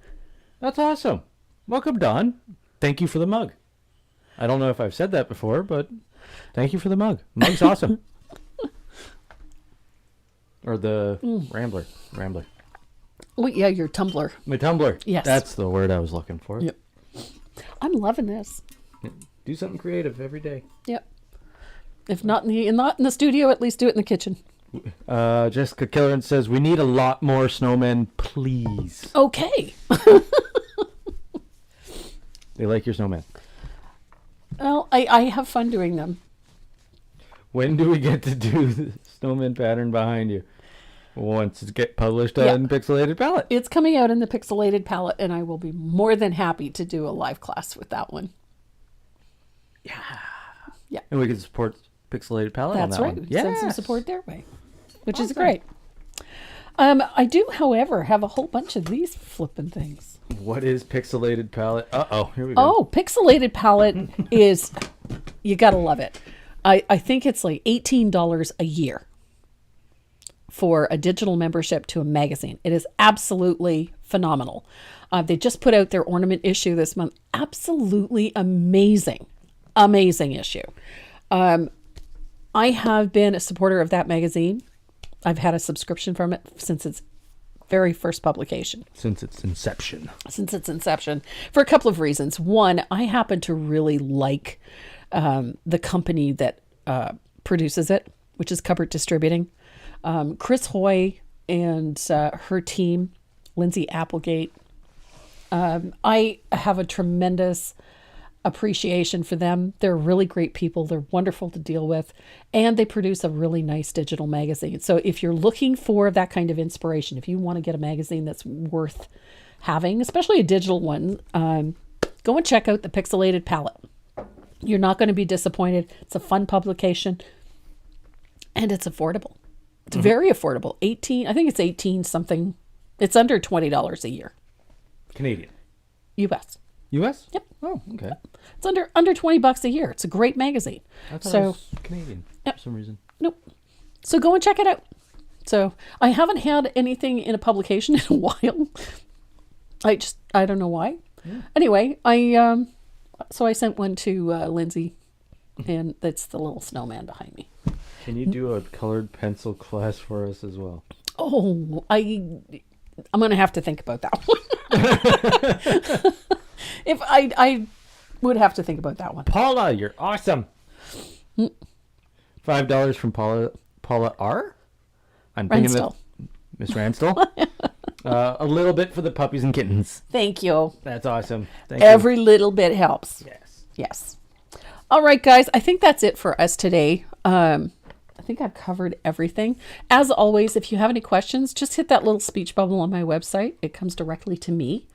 That's awesome. Welcome, Dawn. Thank you for the mug. I don't know if I've said that before, but thank you for the mug. Mug's awesome. Or the Rambler. Oh, yeah, your Tumblr. My Tumblr. Yes. That's the word I was looking for. Yep. I'm loving this. Do something creative every day. Yep. If not in the studio, at least do it in the kitchen. Jessica Killeran says, we need a lot more snowmen, please. Okay. They like your snowman. Well, I have fun doing them. When do we get to do the snowman pattern behind you? Once it's get published on Pixelated Palette. It's coming out in the pixelated palette, and I will be more than happy to do a live class with that one. Yeah. And we can support Pixelated Palette on That's that right. one. Send some support their way, which is great. I do, however, have a whole bunch of these flipping things. What is Pixelated Palette? Uh-oh, here we go. Oh, Pixelated Palette is, you gotta love it. I think it's like $18 a year for a digital membership to a magazine. It is absolutely phenomenal. They just put out their ornament issue this month. Absolutely amazing issue. I have been a supporter of that magazine. I've had a subscription from it since its very first publication. Since its inception. For a couple of reasons. One, I happen to really like the company that produces it, which is Cupboard Distributing. Chris Hoy and her team, Lindsay Applegate. I have a tremendous appreciation for them. They're really great people. They're wonderful to deal with, and they produce a really nice digital magazine. So if you're looking for that kind of inspiration, if you want to get a magazine that's worth having, especially a digital one, go and check out the Pixelated Palette. You're not going to be disappointed. It's a fun publication, and it's affordable. It's very affordable. I think it's 18 something. It's under $20 a year. Canadian. US. U.S.? Yep. Oh, okay. It's under $20 a year. It's a great magazine. I thought it was Canadian Yep. for some reason. Nope. So go and check it out. So I haven't had anything in a publication in a while. I don't know why. Yeah. Anyway, I sent one to Lindsay, and that's the little snowman behind me. Can you do a colored pencil class for us as well? Oh, I'm going to have to think about that one. If I would have to think about that one. Paula, you're awesome. $5 from Paula R. I'm thinking that Miss Ransdell. A little bit for the puppies and kittens. Thank you. That's awesome. Thank you. Every little bit helps. Yes. Yes. All right, guys. I think that's it for us today. I think I've covered everything. As always, if you have any questions, just hit that little speech bubble on my website. It comes directly to me.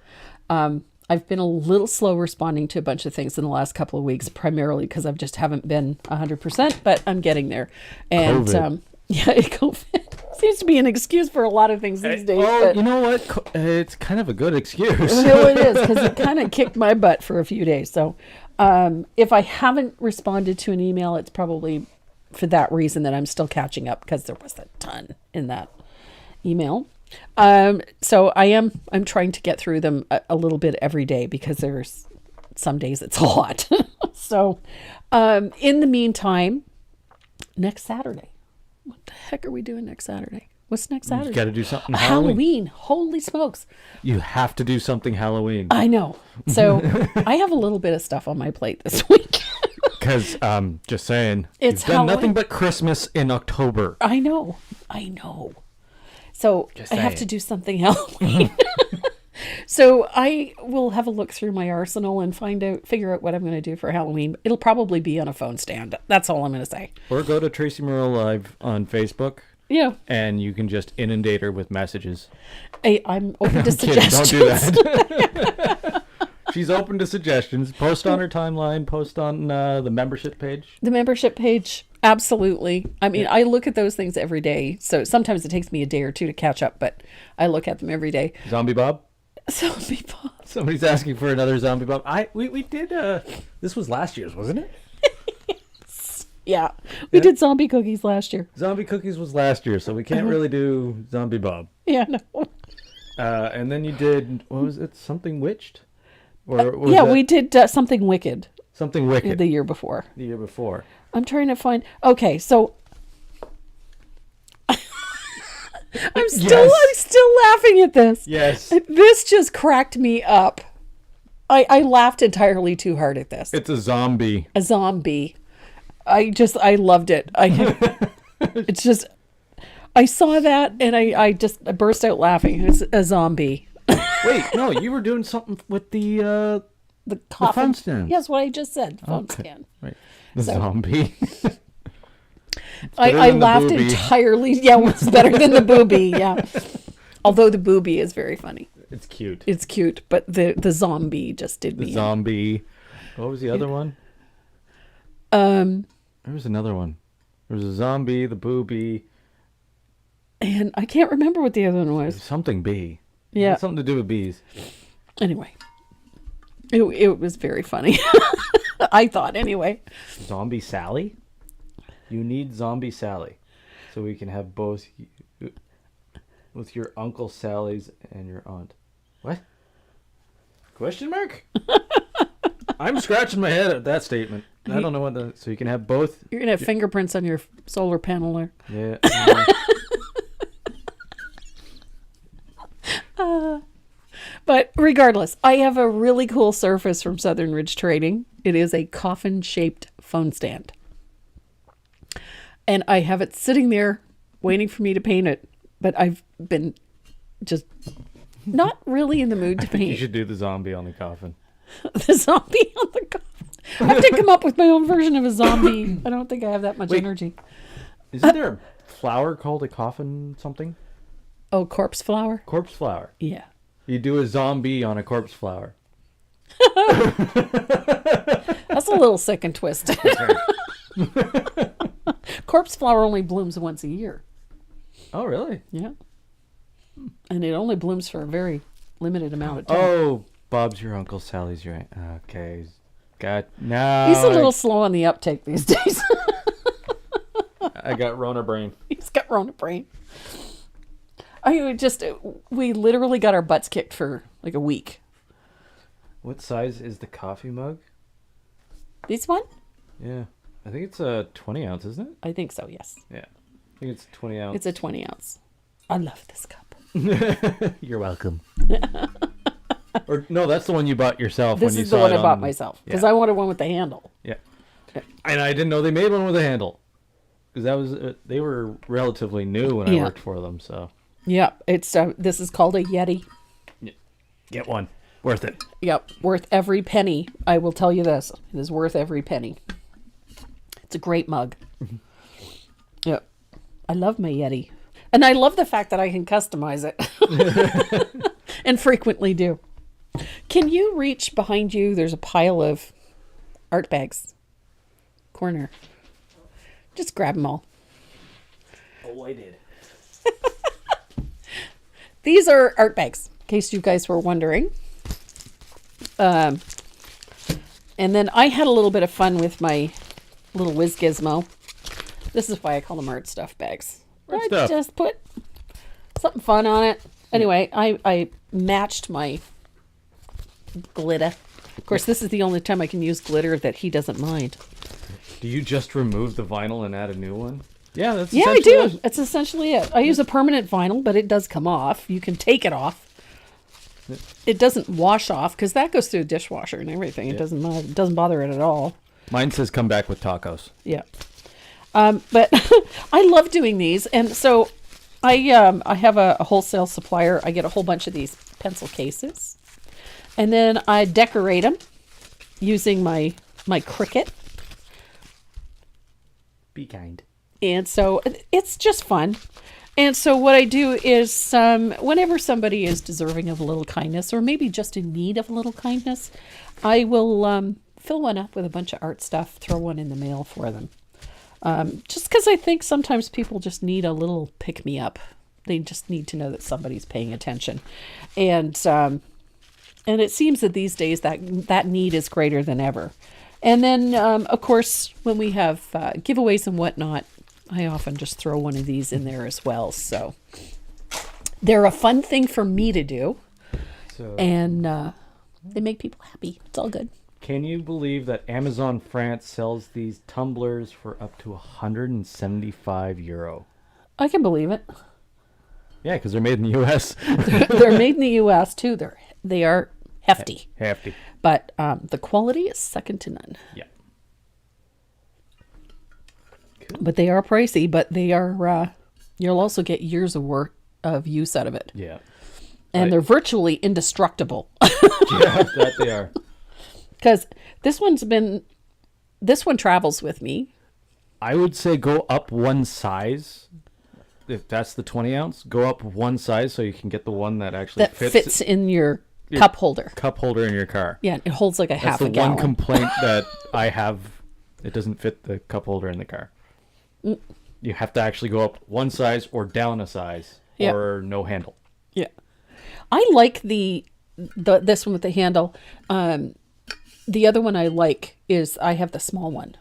I've been a little slow responding to a bunch of things in the last couple of weeks, primarily because I just haven't been 100%, but I'm getting there. And COVID. COVID seems to be an excuse for a lot of things these days. Oh, but you know what? It's kind of a good excuse. no, it is, because it kind of kicked my butt for a few days. So if I haven't responded to an email, it's probably for that reason that I'm still catching up, because there was a ton in that email. So I'm trying to get through them a little bit every day, because there's some days it's a lot. So, in the meantime, next Saturday, what the heck are we doing next Saturday? What's next Saturday? You got to do something Halloween. Holy smokes. You have to do something Halloween. I know. So I have a little bit of stuff on my plate this week. Because, just saying, It's you've done Halloween. nothing but Christmas in October. I know. So Just I have saying. to do something Halloween. So I will have a look through my arsenal and figure out what I'm going to do for Halloween. It'll probably be on a phone stand. That's all I'm going to say. Or go to Tracy Merle Live on Facebook. Yeah. And you can just inundate her with messages. I'm open to Kidding, suggestions. don't do that. She's open to suggestions. Post on her timeline. Post on the membership page. The membership page. Absolutely. I mean, I look at those things every day. So sometimes it takes me a day or two to catch up, but I look at them every day. Zombie Bob? Zombie Bob. Somebody's asking for another Zombie Bob. We did, this was last year's, wasn't it? Yeah. We did zombie cookies last year. Zombie Cookies was last year, so we can't really do Zombie Bob. Yeah, no. And then you did, what was it? Something Witched? Or was Yeah, that we did Something Wicked Something Wicked the year before. the year before. I'm trying to find. Okay, so I'm still laughing at this. Yes. This just cracked me up. I laughed entirely too hard at this. It's a zombie. A zombie. I loved it. It's just, I saw that and I burst out laughing. It's a zombie. Wait, no, you were doing something with the coffin. phone stand. Yes, what I just said. Phone stand. Right. The zombie. I than the laughed booby. entirely. Yeah, it's better than the booby. Yeah. Although the booby is very funny. It's cute. It's cute, but the zombie just did The me in. zombie. What was the other one? There was another one. There was a zombie, the booby, And I can't remember what the other one was. something bee. It Yeah. had something to do with bees. Anyway. It was very funny. I thought anyway. Zombie Sally? You need Zombie Sally. So we can have both with your Uncle Sally's and your aunt. What? Question mark? I'm scratching my head at that statement. I don't know what the... So you can have both... You're going to have fingerprints on your solar panel there. Yeah. But regardless, I have a really cool Surface from Southern Ridge Trading. It is a coffin-shaped phone stand. And I have it sitting there waiting for me to paint it. but I've been just not really in the mood to I think you paint. should do the zombie on the coffin. The zombie on the coffin. I have to come up with my own version of a zombie. I don't think I have that much Wait. energy. Isn't there a flower called a coffin something? Oh, corpse flower? Corpse flower. Yeah. You do a zombie on a corpse flower. That's a little sick and twisted. Corpse flower only blooms once a year. Oh, really? Yeah. And it only blooms for a very limited amount of time. Oh, Bob's your uncle, Sally's your aunt. Okay. Got now. He's a little slow on the uptake these days. I got Rona brain. He's got Rona brain. We literally got our butts kicked for like a week. What size is the coffee mug? This one? Yeah. I think it's a 20 ounce, isn't it? I think so, yes. Yeah. I think it's 20 ounce. It's a 20 ounce. I love this cup. You're welcome. Or no, that's the one you bought yourself. This when you is the saw one it I bought on- myself because Yeah. I wanted one with the handle. Yeah. And I didn't know they made one with a handle. Because that was they were relatively new when I Yeah. worked for them, so Yeah, it's this is called a Yeti. get one. Worth it. Yep, worth every penny. I will tell you this. It is worth every penny. It's a great mug. Yep. I love my Yeti. And I love the fact that I can customize it. And frequently do. Can you reach behind you? There's a pile of art bags. Corner. Just grab them all. Oh, I did. These are art bags, in case you guys were wondering. And then I had a little bit of fun with my little whiz gizmo. This is why I call them art stuff bags. Art I stuff. just put something fun on it. Anyway, I matched my glitter. Of course, this is the only time I can use glitter that he doesn't mind. Do you just remove the vinyl and add a new one? Yeah, that's Yeah, I essentially do. it. That's essentially it. I use a permanent vinyl, but it does come off. You can take it off. It doesn't wash off because that goes through a dishwasher and everything. It Yeah. doesn't matter. It doesn't bother it at all. Mine says come back with tacos. Yeah. But I love doing these, and so I have a wholesale supplier. I get a whole bunch of these pencil cases, and then I decorate them using my Cricut. Be kind. And so it's just fun. And so what I do is whenever somebody is deserving of a little kindness or maybe just in need of a little kindness, I will fill one up with a bunch of art stuff, throw one in the mail for them. Just because I think sometimes people just need a little pick-me-up. They just need to know that somebody's paying attention. And it seems that these days that need is greater than ever. And then, of course, when we have giveaways and whatnot, I often just throw one of these in there as well. So they're a fun thing for me to do. So And they make people happy. It's all good. can you believe that Amazon France sells these tumblers for up to 175 euro? I can believe it. Yeah, because they're made in the U.S. They're made in the U.S. too. They are hefty. Hefty. But the quality is second to none. Yeah. But they are pricey, but they are, you'll also get years of work of use out of it. Yeah. And they're virtually indestructible. Yeah, that they are. Because this one travels with me. I would say go up one size. If that's the 20 ounce, go up one size so you can get the one that actually That fits in your cup holder. cup holder in your car. Yeah, it holds like a That's half the a gallon. one complaint that I have. It doesn't fit the cup holder in the car. You have to actually go up one size or down a size Yeah. or no handle. Yeah. I like this one with the handle. The other one I like is I have the small one.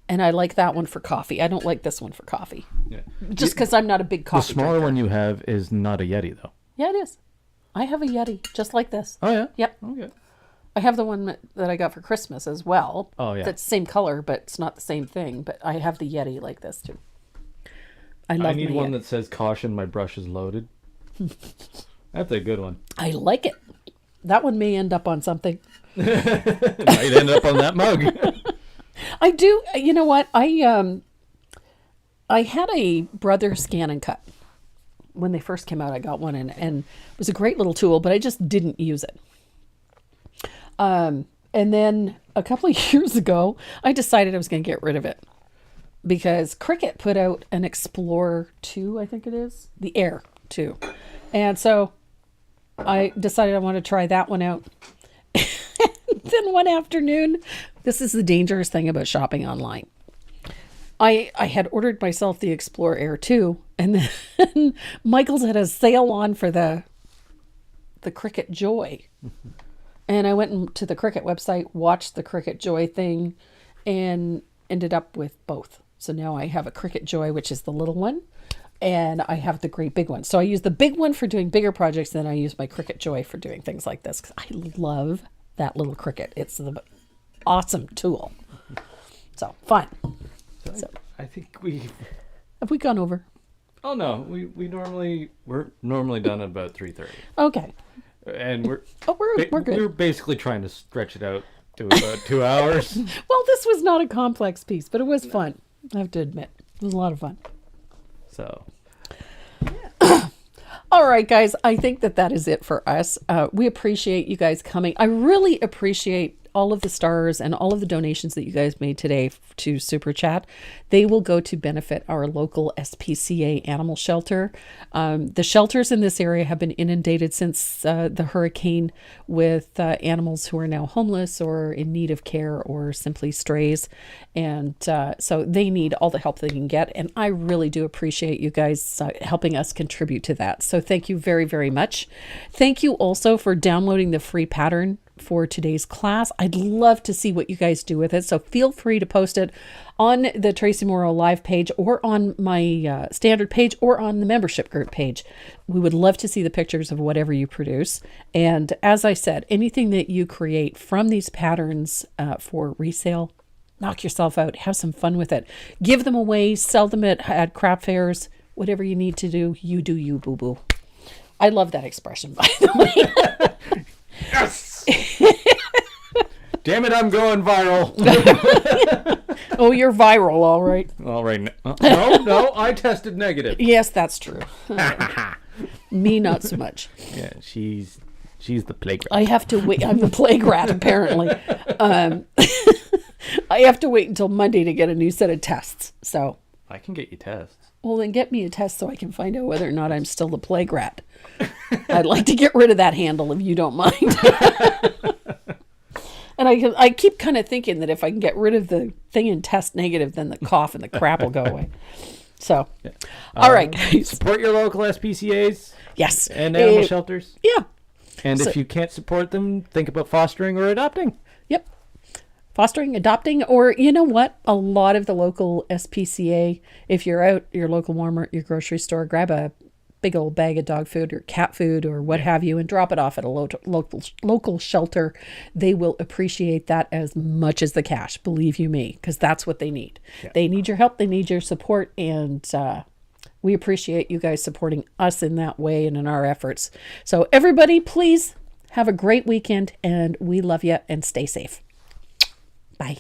And I like that one for coffee. I don't like this one for coffee. Yeah. Just because I'm not a big The coffee smaller drinker. one you have is not a Yeti though. Yeah, it is. I have a Yeti just like this. Oh yeah. Yep. Okay. I have the one that I got for Christmas as well. Oh, yeah. That's the same color, but it's not the same thing. But I have the Yeti like this too. I love I need my one Yeti. that says caution, my brush is loaded. That's a good one. I like it. That one may end up on something. It might end up on that mug. I do. You know what? I had a brother scan and cut, when they first came out, I got one and it was a great little tool, but I just didn't use it. And then a couple of years ago, I decided I was going to get rid of it because Cricut put out an Explorer 2, I think it is, the Air 2. And so I decided I want to try that one out. Then one afternoon, this is the dangerous thing about shopping online. I had ordered myself the Explorer Air 2, and then Michael's had a sale on for the Cricut Joy. And I went to the Cricut website, watched the Cricut Joy thing, and ended up with both. So now I have a Cricut Joy, which is the little one, and I have the great big one. So I use the big one for doing bigger projects, then I use my Cricut Joy for doing things like this, because I love that little Cricut. It's the awesome tool. So, fun. So I think Have we gone over? Oh no, we're normally done at about 3:30. Okay. And we're good. We're basically trying to stretch it out to about 2 hours. Well, this was not a complex piece, but it was fun. I have to admit, it was a lot of fun. So, all right, guys, I think that is it for us. We appreciate you guys coming. I really appreciate all of the stars and all of the donations that you guys made today to Super Chat. They will go to benefit our local SPCA animal shelter. The shelters in this area have been inundated since the hurricane with animals who are now homeless or in need of care or simply strays. And so they need all the help they can get. And I really do appreciate you guys helping us contribute to that. So thank you very, very much. Thank you also for downloading the free pattern for today's class. I'd love to see what you guys do with it. So feel free to post it on the Tracy Morrow live page or on my standard page or on the membership group page. We would love to see the pictures of whatever you produce. And as I said, anything that you create from these patterns for resale, knock yourself out, have some fun with it. Give them away, sell them at craft fairs, whatever you need to do, you do you, boo-boo. I love that expression, by the way. Yes! Damn it, I'm going viral. Oh, you're viral, all right. All right. No, I tested negative. Yes, that's true. Me, not so much. Yeah, she's the plague rat. I have to wait. I'm the plague rat, apparently. I have to wait until Monday to get a new set of tests. So I can get you tests. Well, then get me a test so I can find out whether or not I'm still the plague rat. I'd like to get rid of that handle if you don't mind. And I keep kind of thinking that if I can get rid of the thing and test negative, then the cough and the crap will go away. So, yeah. All right, guys. Support your local SPCAs. Yes. And animal shelters. Yeah. And if you can't support them, think about fostering or adopting. Yep. Fostering, adopting, or you know what? A lot of the local SPCA, if you're out your local Walmart, your grocery store, grab a big old bag of dog food or cat food or what have you and drop it off at a local shelter. They will appreciate that as much as the cash, believe you me, because that's what they need. Yeah. They need your help. They need your support. And we appreciate you guys supporting us in that way and in our efforts. So everybody, please have a great weekend, and we love you, and stay safe. Bye.